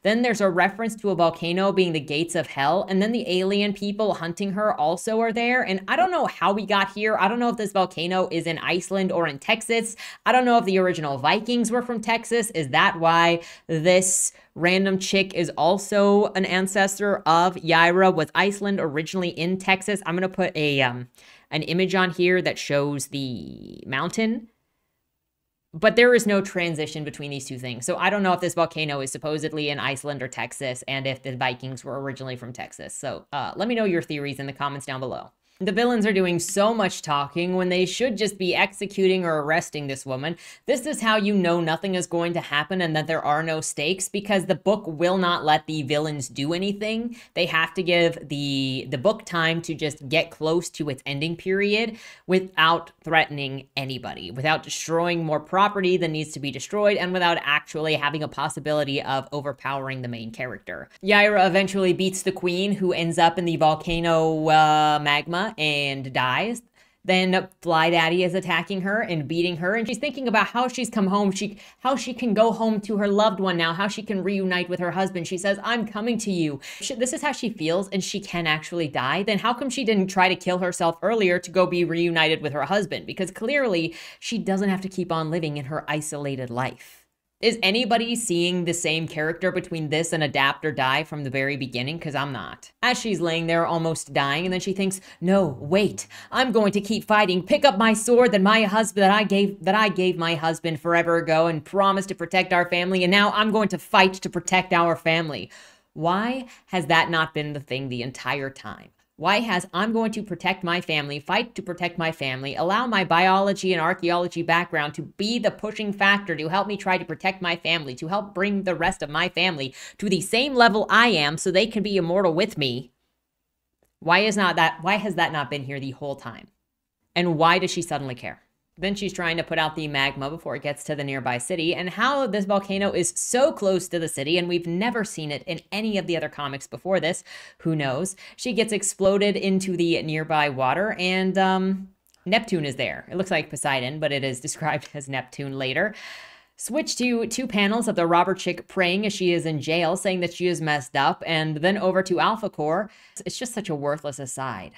Then there's a reference to a volcano being the gates of hell, and then the alien people hunting her also are there. And I don't know how we got here. I don't know if this volcano is in Iceland or in Texas. I don't know if the original Vikings were from Texas. Is that why this random chick is also an ancestor of Yaira? Was Iceland originally in Texas? I'm going to put an image on here that shows the mountain. But there is no transition between these two things. So I don't know if this volcano is supposedly in Iceland or Texas, and if the Vikings were originally from Texas. So let me know your theories in the comments down below. The villains are doing so much talking when they should just be executing or arresting this woman. This is how you know nothing is going to happen and that there are no stakes, because the book will not let the villains do anything. They have to give the book time to just get close to its ending period without threatening anybody, without destroying more property than needs to be destroyed, and without actually having a possibility of overpowering the main character. Yaira eventually beats the queen, who ends up in the volcano magma and dies. Then Fly Daddy is attacking her and beating her, and she's thinking about how she's come home, how she can go home to her loved one now, how she can reunite with her husband. She says, I'm coming to you. This is how she feels, and she can actually die. Then how come she didn't try to kill herself earlier to go be reunited with her husband? Because clearly she doesn't have to keep on living in her isolated life. Is anybody seeing the same character between this and Adapt or Die from the very beginning? Because I'm not. As she's laying there almost dying, and then she thinks, no, wait, I'm going to keep fighting. Pick up my sword that I gave my husband forever ago and promised to protect our family, and now I'm going to fight to protect our family. Why has that not been the thing the entire time? Why has I'm going to protect my family, fight to protect my family, allow my biology and archaeology background to be the pushing factor to help me try to protect my family, to help bring the rest of my family to the same level I am so they can be immortal with me? Why has that not been here the whole time? And why does she suddenly care? Then she's trying to put out the magma before it gets to the nearby city, and how this volcano is so close to the city, and we've never seen it in any of the other comics before this. Who knows? She gets exploded into the nearby water, and Neptune is there. It looks like Poseidon, but it is described as Neptune later. Switch to 2 panels of the robber chick praying as she is in jail, saying that she is messed up, and then over to alphacore. It's just such a worthless aside.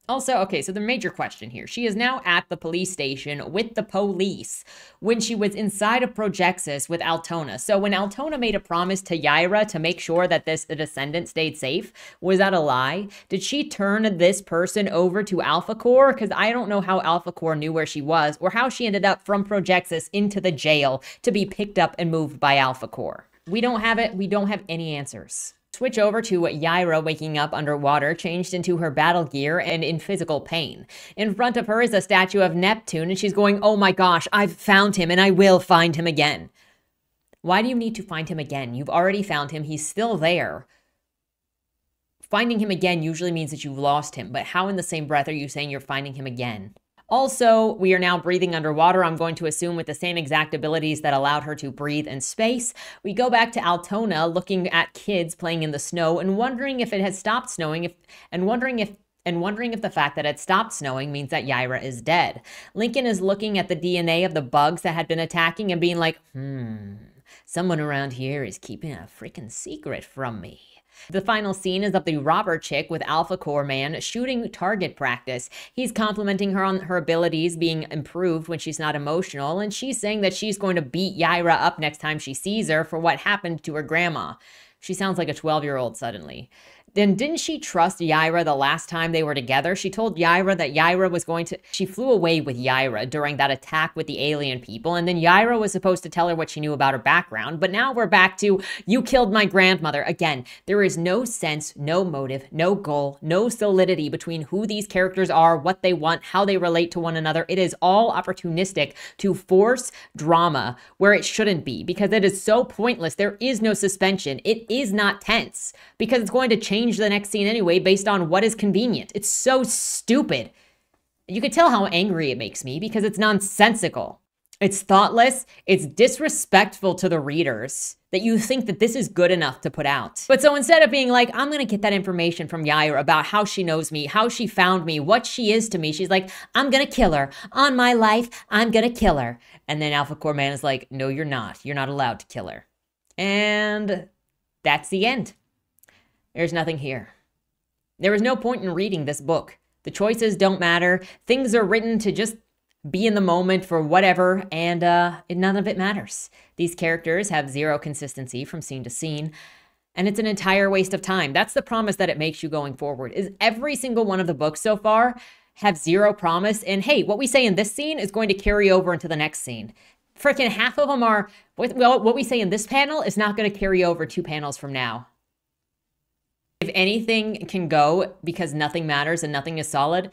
Also, okay, so the major question here. She is now at the police station with the police when she was inside of Projexus with Altona. So when Altona made a promise to Yaira to make sure that the descendant stayed safe, was that a lie? Did she turn this person over to alphacore? Because I don't know how alphacore knew where she was, or how she ended up from Projexus into the jail to be picked up and moved by alphacore. We don't have it. We don't have any answers. Switch over to Yaira waking up underwater, changed into her battle gear and in physical pain. In front of her is a statue of Neptune, and she's going, oh my gosh, I've found him and I will find him again. Why do you need to find him again? You've already found him. He's still there. Finding him again usually means that you've lost him, but how in the same breath are you saying you're finding him again? Also, we are now breathing underwater, I'm going to assume with the same exact abilities that allowed her to breathe in space. We go back to Altona looking at kids playing in the snow and wondering if it has stopped snowing, and wondering if the fact that it stopped snowing means that Yaira is dead. Lincoln is looking at the DNA of the bugs that had been attacking and being like, someone around here is keeping a freaking secret from me. The final scene is of the robber chick with alphacore man shooting target practice. He's complimenting her on her abilities being improved when she's not emotional, and she's saying that she's going to beat Yaira up next time she sees her for what happened to her grandma. She sounds like a 12-year-old suddenly. Then didn't she trust Yaira the last time they were together? She told Yaira that Yaira was going to... She flew away with Yaira during that attack with the alien people, and then Yaira was supposed to tell her what she knew about her background, but now we're back to, you killed my grandmother. Again, there is no sense, no motive, no goal, no solidity between who these characters are, what they want, how they relate to one another. It is all opportunistic to force drama where it shouldn't be, because it is so pointless. There is no suspension. It is not tense, because it's going to change the next scene anyway based on what is convenient. It's so stupid. You can tell how angry it makes me because it's nonsensical. It's thoughtless. It's disrespectful to the readers that you think that this is good enough to put out. But so instead of being like, I'm going to get that information from Yaira about how she knows me, how she found me, what she is to me, she's like, I'm going to kill her. On my life, I'm going to kill her. And then alphacore man is like, no, you're not. You're not allowed to kill her. And that's the end. There's nothing here. There is no point in reading this book. The choices don't matter. Things are written to just be in the moment for whatever, and none of it matters. These characters have zero consistency from scene to scene, and it's an entire waste of time. That's the promise that it makes you going forward, is every single one of the books so far have zero promise, and hey, what we say in this scene is going to carry over into the next scene. Freaking half of them are, well, what we say in this panel is not going to carry over 2 panels from now. If anything can go because nothing matters and nothing is solid,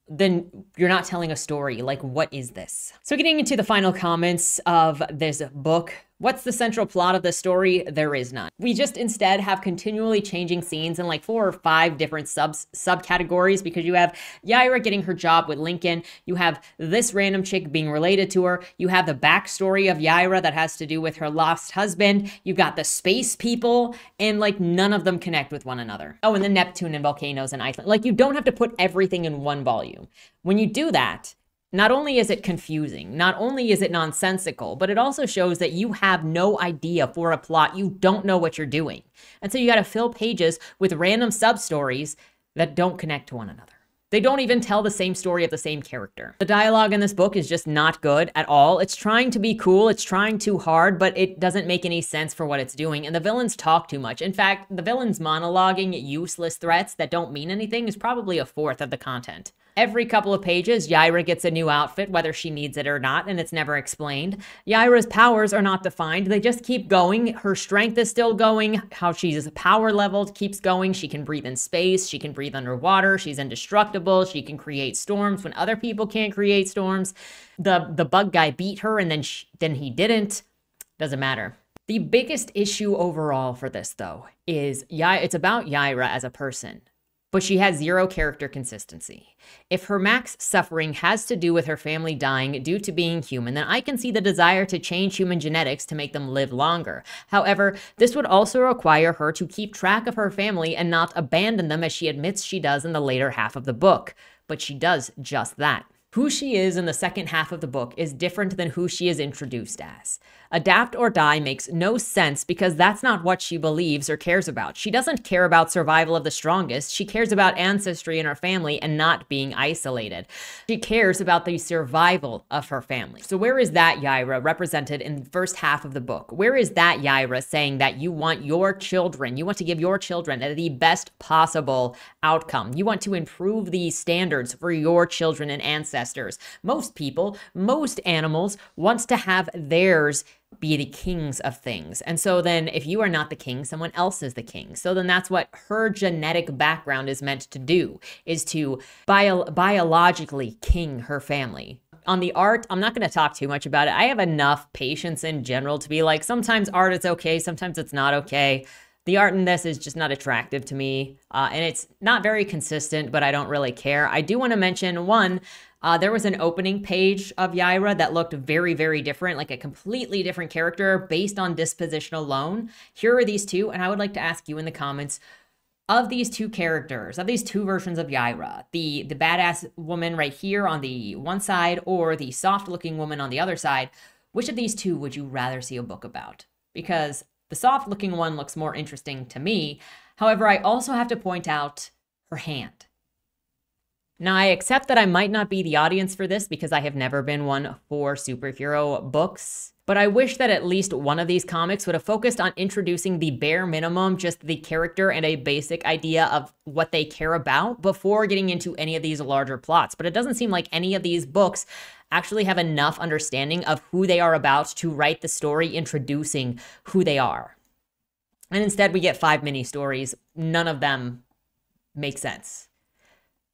then you're not telling a story. Like, what is this? So getting into the final comments of this book, what's the central plot of the story? There is none. We just instead have continually changing scenes in like 4 or 5 different subcategories, because you have Yaira getting her job with Lincoln. You have this random chick being related to her. You have the backstory of Yaira that has to do with her lost husband. You got the space people, and like none of them connect with one another. Oh, and the Neptune and volcanoes in Iceland. Like, you don't have to put everything in one volume. When you do that, not only is it confusing, not only is it nonsensical, but it also shows that you have no idea for a plot. You don't know what you're doing. And so you got to fill pages with random sub-stories that don't connect to one another. They don't even tell the same story of the same character. The dialogue in this book is just not good at all. It's trying to be cool. It's trying too hard, but it doesn't make any sense for what it's doing. And the villains talk too much. In fact, the villains monologuing useless threats that don't mean anything is probably 1/4 of the content. Every couple of pages, Yaira gets a new outfit, whether she needs it or not, and it's never explained. Yaira's powers are not defined. They just keep going. Her strength is still going. How she's power leveled keeps going. She can breathe in space. She can breathe underwater. She's indestructible. She can create storms when other people can't create storms. The bug guy beat her, and then he didn't. Doesn't matter. The biggest issue overall for this, though, is it's about Yaira as a person. But she has zero character consistency. If her max suffering has to do with her family dying due to being human, then I can see the desire to change human genetics to make them live longer. However, this would also require her to keep track of her family and not abandon them, as she admits she does in the later half of the book. But she does just that. Who she is in the second half of the book is different than who she is introduced as. Adapt or die makes no sense, because that's not what she believes or cares about. She doesn't care about survival of the strongest. She cares about ancestry in her family and not being isolated. She cares about the survival of her family. So where is that Yaira represented in the first half of the book? Where is that Yaira saying that you want your children, you want to give your children the best possible outcome? You want to improve the standards for your children and ancestors. Most people, most animals wants to have theirs be the kings of things. And so then if you are not the king, someone else is the king. So then that's what her genetic background is meant to do, is to biologically king her family. On the art, I'm not going to talk too much about it. I have enough patience in general to be like, sometimes art is okay, sometimes it's not okay. The art in this is just not attractive to me, and it's not very consistent, but I don't really care. I do want to mention one, there was an opening page of Yaira that looked very, very different, like a completely different character based on disposition alone. Here are these two, and I would like to ask you in the comments, of these two characters, of these two versions of Yaira, the badass woman right here on the one side or the soft-looking woman on the other side, which of these two would you rather see a book about? Because the soft-looking one looks more interesting to me. However, I also have to point out her hand. Now, I accept that I might not be the audience for this because I have never been one for superhero books, but I wish that at least one of these comics would have focused on introducing the bare minimum, just the character and a basic idea of what they care about before getting into any of these larger plots. But it doesn't seem like any of these books actually have enough understanding of who they are about to write the story introducing who they are. And instead, we get 5 mini stories. None of them make sense.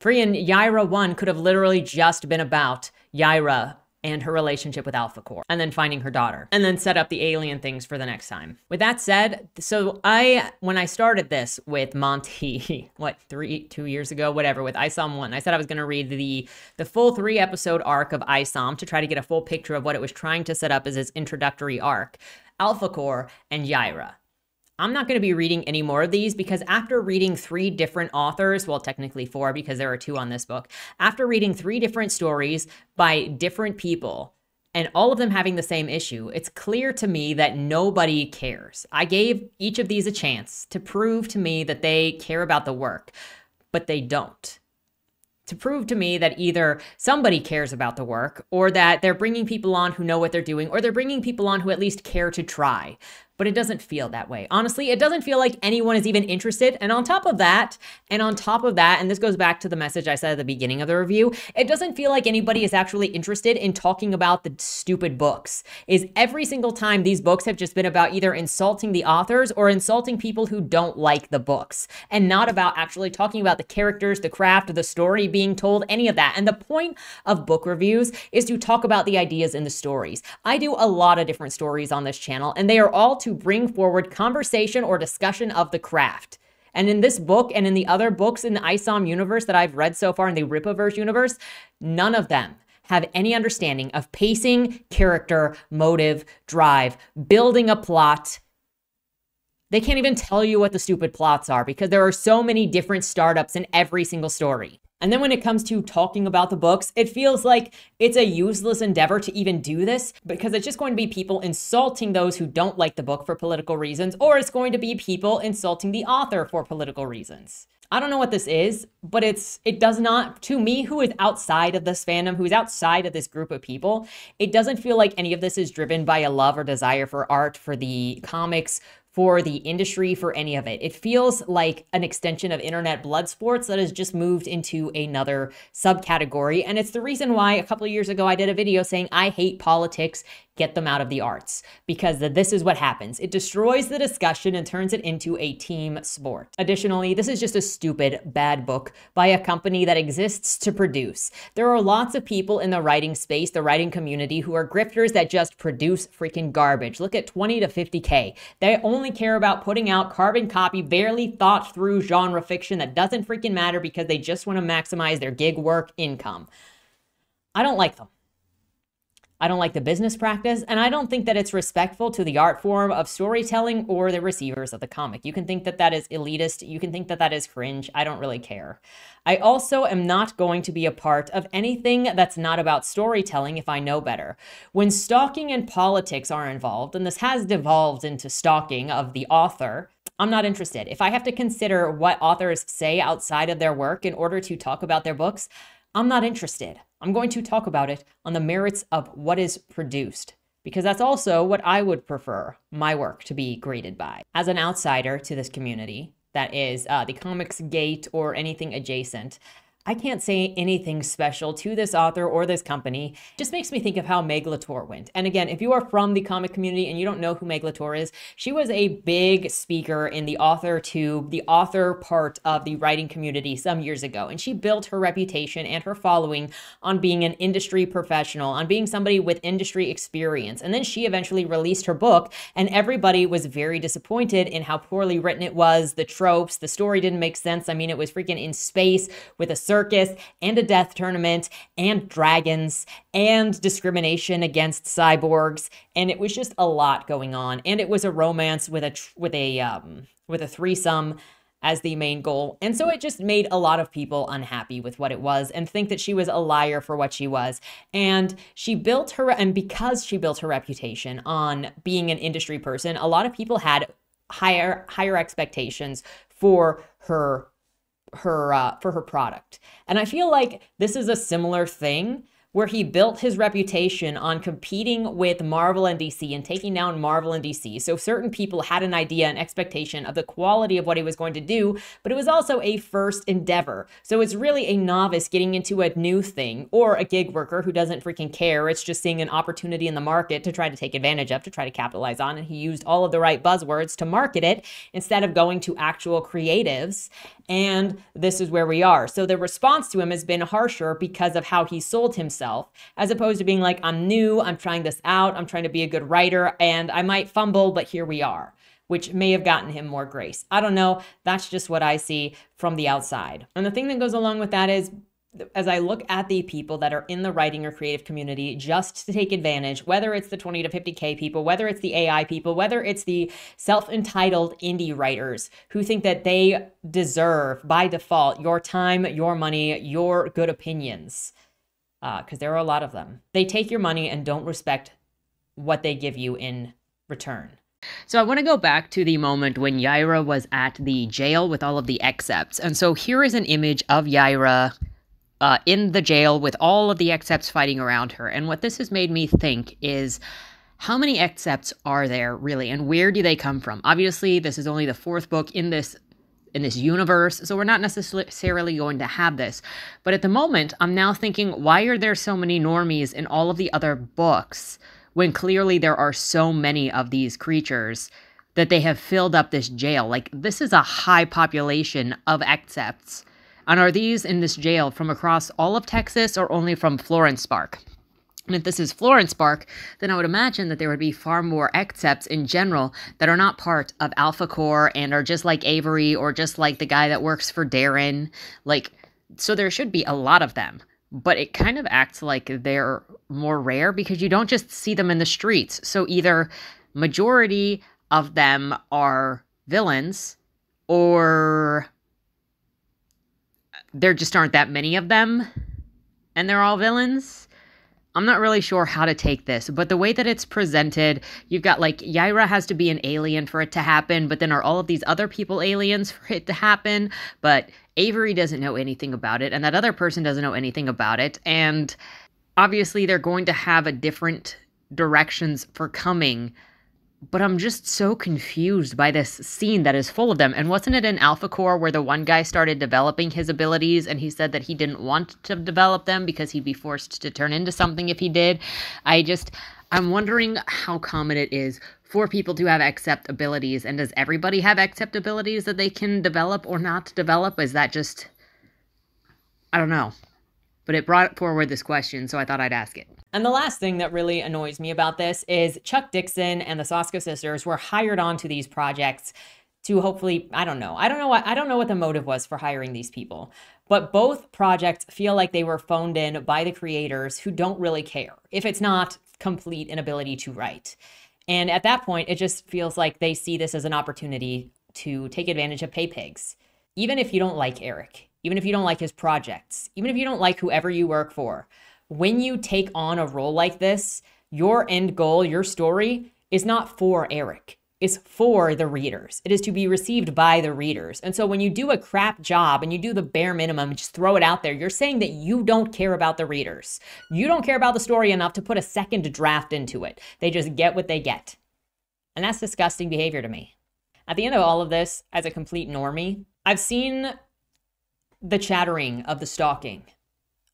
Freaking Yaira 1 could have literally just been about Yaira and her relationship with alphacore, and then finding her daughter, and then set up the alien things for the next time. With that said, so when I started this with Monty, 2 years ago, whatever, with Iceland 1, I said I was going to read the full 3-episode arc of Iceland to try to get a full picture of what it was trying to set up as its introductory arc, alphacore and Yaira. I'm not going to be reading any more of these because after reading 3 different authors, well, technically 4 because there are 2 on this book, after reading 3 different stories by different people and all of them having the same issue, it's clear to me that nobody cares. I gave each of these a chance to prove to me that they care about the work, but they don't. To prove to me that either somebody cares about the work or that they're bringing people on who know what they're doing, or they're bringing people on who at least care to try. But it doesn't feel that way. Honestly, it doesn't feel like anyone is even interested. And on top of that, and this goes back to the message I said at the beginning of the review, it doesn't feel like anybody is actually interested in talking about the stupid books. Is every single time these books have just been about either insulting the authors or insulting people who don't like the books, and not about actually talking about the characters, the craft, the story being told, any of that. And the point of book reviews is to talk about the ideas in the stories. I do a lot of different stories on this channel, and they are all to bring forward conversation or discussion of the craft. And in this book and in the other books in the Iceland universe that I've read so far in the rippaverse universe, none of them have any understanding of pacing, character, motive, drive, building a plot. They can't even tell you what the stupid plots are because there are so many different startups in every single story. And then when it comes to talking about the books, it feels like it's a useless endeavor to even do this because it's just going to be people insulting those who don't like the book for political reasons, or it's going to be people insulting the author for political reasons. I don't know what this is, but it does not, to me, who is outside of this fandom, who is outside of this group of people, it doesn't feel like any of this is driven by a love or desire for art, for the comics, for the industry, for any of it. It feels like an extension of internet blood sports that has just moved into another subcategory. And it's the reason why a couple of years ago I did a video saying I hate politics, get them out of the arts, because this is what happens. It destroys the discussion and turns it into a team sport. Additionally, this is just a stupid, bad book by a company that exists to produce. There are lots of people in the writing space, the writing community, who are grifters that just produce freaking garbage. Look at 20 to 50K. They only care about putting out carbon copy, barely thought through genre fiction that doesn't freaking matter because they just want to maximize their gig work income. I don't like them. I don't like the business practice, and I don't think that it's respectful to the art form of storytelling or the receivers of the comic. You can think that that is elitist. You can think that that is cringe. I don't really care. I also am not going to be a part of anything that's not about storytelling if I know better. When stalking and politics are involved, and this has devolved into stalking of the author, I'm not interested. If I have to consider what authors say outside of their work in order to talk about their books, I'm not interested. I'm going to talk about it on the merits of what is produced, because that's also what I would prefer my work to be graded by. As an outsider to this community, that is the comics gate or anything adjacent, I can't say anything special to this author or this company. It just makes me think of how Meg Lor went. And again, if you are from the comic community and you don't know who Meg Lor is, she was a big speaker in the author part of the writing community some years ago. And she built her reputation and her following on being an industry professional, on being somebody with industry experience. And then she eventually released her book, and everybody was very disappointed in how poorly written it was, the tropes, the story didn't make sense. I mean, it was freaking in space with a circus and a death tournament and dragons and discrimination against cyborgs, and it was just a lot going on. And it was a romance with a threesome as the main goal, and so it just made a lot of people unhappy with what it was and think that she was a liar for what she was. And because she built her reputation on being an industry person, a lot of people had higher expectations for her product. And I feel like this is a similar thing where he built his reputation on competing with Marvel and DC and taking down Marvel and DC. So certain people had an idea and expectation of the quality of what he was going to do, but it was also a first endeavor. So it's really a novice getting into a new thing, or a gig worker who doesn't freaking care. It's just seeing an opportunity in the market to try to take advantage of, to try to capitalize on. And he used all of the right buzzwords to market it instead of going to actual creatives. And this is where we are. So the response to him has been harsher because of how he sold himself, as opposed to being like, I'm new, I'm trying this out, I'm trying to be a good writer, and I might fumble, but here we are, which may have gotten him more grace. I don't know. That's just what I see from the outside. And the thing that goes along with that is, as I look at the people that are in the writing or creative community just to take advantage, whether it's the 20 to 50K people, whether it's the AI people, whether it's the self-entitled indie writers who think that they deserve by default your time, your money, your good opinions, because there are a lot of them. They take your money and don't respect what they give you in return. So I want to go back to the moment when Yaira was at the jail with all of the excepts. And so here is an image of Yaira in the jail with all of the excepts fighting around her. And what this has made me think is, how many excepts are there really, and where do they come from? Obviously, this is only the 4th book in this universe, so we're not necessarily going to have this. But at the moment, I'm now thinking, why are there so many normies in all of the other books when clearly there are so many of these creatures that they have filled up this jail? Like, this is a high population of excepts. And are these in this jail from across all of Texas or only from Florence Spark? And if this is Florence Spark, then I would imagine that there would be far more excepts in general that are not part of alphacore and are just like Avery or just like the guy that works for Darren. Like, so there should be a lot of them. But it kind of acts like they're more rare because you don't just see them in the streets. So either majority of them are villains, or there just aren't that many of them and they're all villains. I'm not really sure how to take this, but the way that it's presented, you've got like Yaira has to be an alien for it to happen, but then are all of these other people aliens for it to happen? But Avery doesn't know anything about it, and that other person doesn't know anything about it, and obviously they're going to have a different directions for coming. But I'm just so confused by this scene that is full of them. And wasn't it in alphacore where the one guy started developing his abilities and he said that he didn't want to develop them because he'd be forced to turn into something if he did? I'm wondering how common it is for people to have accept abilities. And does everybody have accept abilities that they can develop or not develop? Is that just, I don't know. But it brought forward this question, so I thought I'd ask it. And the last thing that really annoys me about this is Chuck Dixon and the Soska sisters were hired onto these projects to hopefully, I don't know what the motive was for hiring these people. But both projects feel like they were phoned in by the creators who don't really care if it's not complete inability to write. And at that point, it just feels like they see this as an opportunity to take advantage of pay pigs. Even if you don't like Eric, even if you don't like his projects, even if you don't like whoever you work for, when you take on a role like this, your end goal, your story is not for Eric. It's for the readers. It is to be received by the readers. And so when you do a crap job and you do the bare minimum and just throw it out there, you're saying that you don't care about the readers. You don't care about the story enough to put a second draft into it. They just get what they get. And that's disgusting behavior to me. At the end of all of this, as a complete normie, I've seen the chattering of the stalking.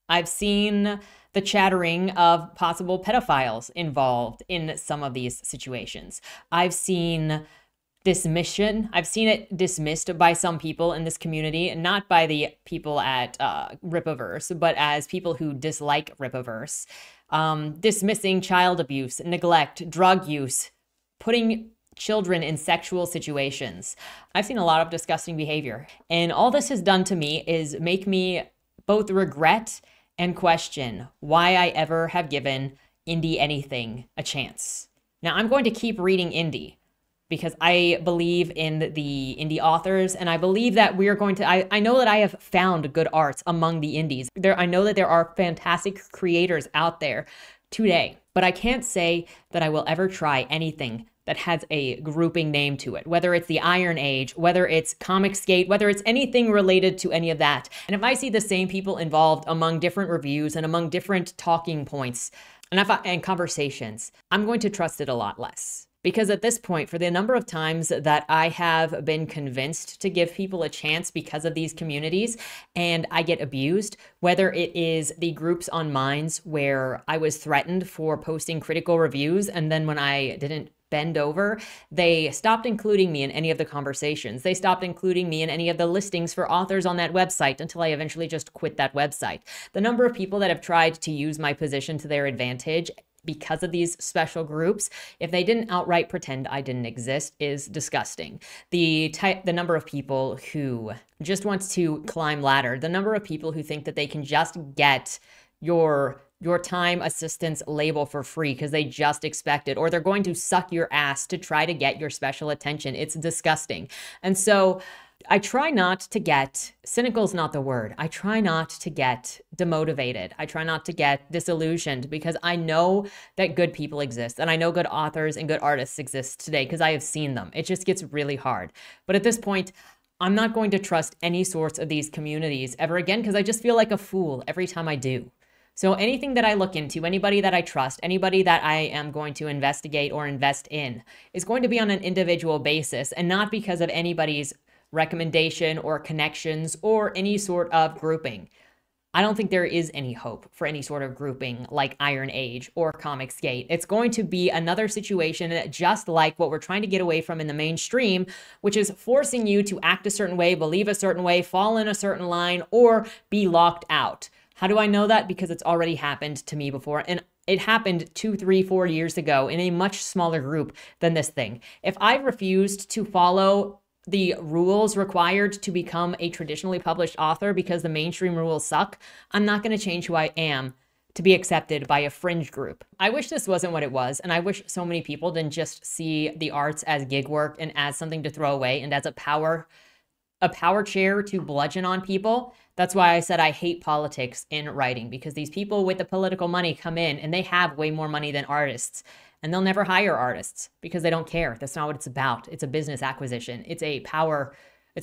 I've seen the chattering of possible pedophiles involved in some of these situations. I've seen dismission. I've seen it dismissed by some people in this community, not by the people at Rippaverse, but as people who dislike Rippaverse. Dismissing child abuse, neglect, drug use, putting children in sexual situations. I've seen a lot of disgusting behavior. And all this has done to me is make me both regret and question why I ever have given indie anything a chance. Now, I'm going to keep reading indie because I believe in the indie authors, and I believe that we are going to, I know that I have found good arts among the indies. I know that there are fantastic creators out there today, but I can't say that I will ever try anything that has a grouping name to it, whether it's the Iron Age, whether it's Comicsgate, whether it's anything related to any of that. And if I see the same people involved among different reviews and among different talking points and conversations, I'm going to trust it a lot less. Because at this point, for the number of times that I have been convinced to give people a chance because of these communities and I get abused, whether it is the groups on Minds where I was threatened for posting critical reviews, and then when I didn't bend over, they stopped including me in any of the conversations. They stopped including me in any of the listings for authors on that website until I eventually just quit that website. The number of people that have tried to use my position to their advantage because of these special groups, if they didn't outright pretend I didn't exist, is disgusting. The number of people who just wants to climb ladder, the number of people who think that they can just get your time assistance label for free because they just expect it, or they're going to suck your ass to try to get your special attention. It's disgusting. And so I try not to get, cynical is not the word. I try not to get demotivated. I try not to get disillusioned because I know that good people exist and I know good authors and good artists exist today because I have seen them. It just gets really hard. But at this point, I'm not going to trust any sorts of these communities ever again because I just feel like a fool every time I do. So anything that I look into, anybody that I trust, anybody that I am going to investigate or invest in is going to be on an individual basis and not because of anybody's recommendation or connections or any sort of grouping. I don't think there is any hope for any sort of grouping like Iron Age or Comicsgate. It's going to be another situation just like what we're trying to get away from in the mainstream, which is forcing you to act a certain way, believe a certain way, fall in a certain line, or be locked out. How do I know that? Because it's already happened to me before. And it happened 2, 3, 4 years ago in a much smaller group than this thing. If I refused to follow the rules required to become a traditionally published author because the mainstream rules suck, I'm not going to change who I am to be accepted by a fringe group. I wish this wasn't what it was, and I wish so many people didn't just see the arts as gig work and as something to throw away and as a power chair to bludgeon on people. That's why I said I hate politics in writing, because these people with the political money come in and they have way more money than artists. And they'll never hire artists because they don't care. That's not what it's about. It's a business acquisition. It's a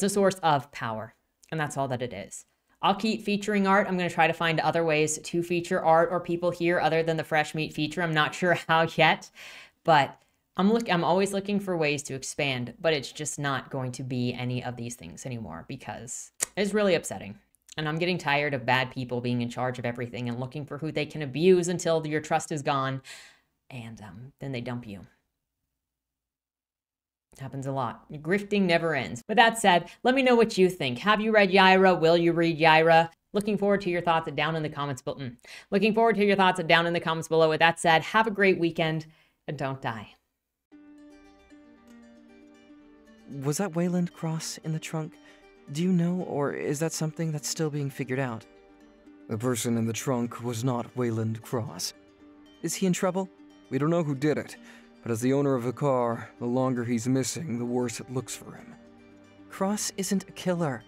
source of power. And that's all that it is. I'll keep featuring art. I'm going to try to find other ways to feature art or people here other than the fresh meat feature. I'm not sure how yet, but I'm always looking for ways to expand, but it's just not going to be any of these things anymore because it's really upsetting. And I'm getting tired of bad people being in charge of everything and looking for who they can abuse until your trust is gone. And then they dump you. It happens a lot. Grifting never ends. With that said, let me know what you think. Have you read Yaira? Will you read Yaira? Looking forward to your thoughts down in the comments below. Looking forward to your thoughts down in the comments below. With that said, have a great weekend and don't die. Was that Wayland Cross in the trunk? Do you know, or is that something that's still being figured out? The person in the trunk was not Wayland Cross. Is he in trouble? We don't know who did it, but as the owner of the car, the longer he's missing, the worse it looks for him. Cross isn't a killer.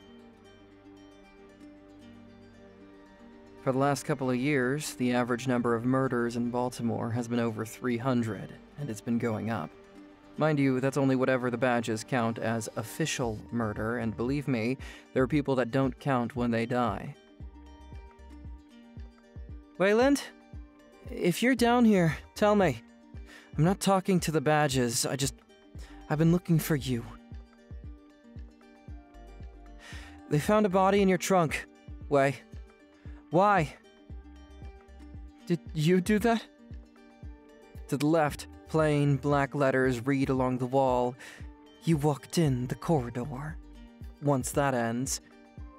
For the last couple of years, the average number of murders in Baltimore has been over 300, and it's been going up. Mind you, that's only whatever the badges count as official murder, and believe me, there are people that don't count when they die. Wayland? If you're down here, tell me. I'm not talking to the badges, I've been looking for you. They found a body in your trunk. Why? Did you do that? To the left, plain black letters read along the wall. You walked in the corridor. Once that ends,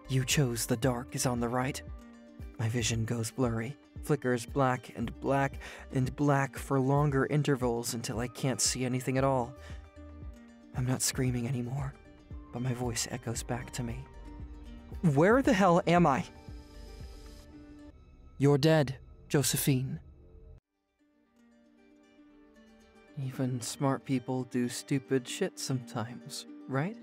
you chose the dark is on the right. My vision goes blurry. Flickers black and black and black for longer intervals until I can't see anything at all. I'm not screaming anymore, but my voice echoes back to me. Where the hell am I? You're dead, Josephine. Even smart people do stupid shit sometimes, right?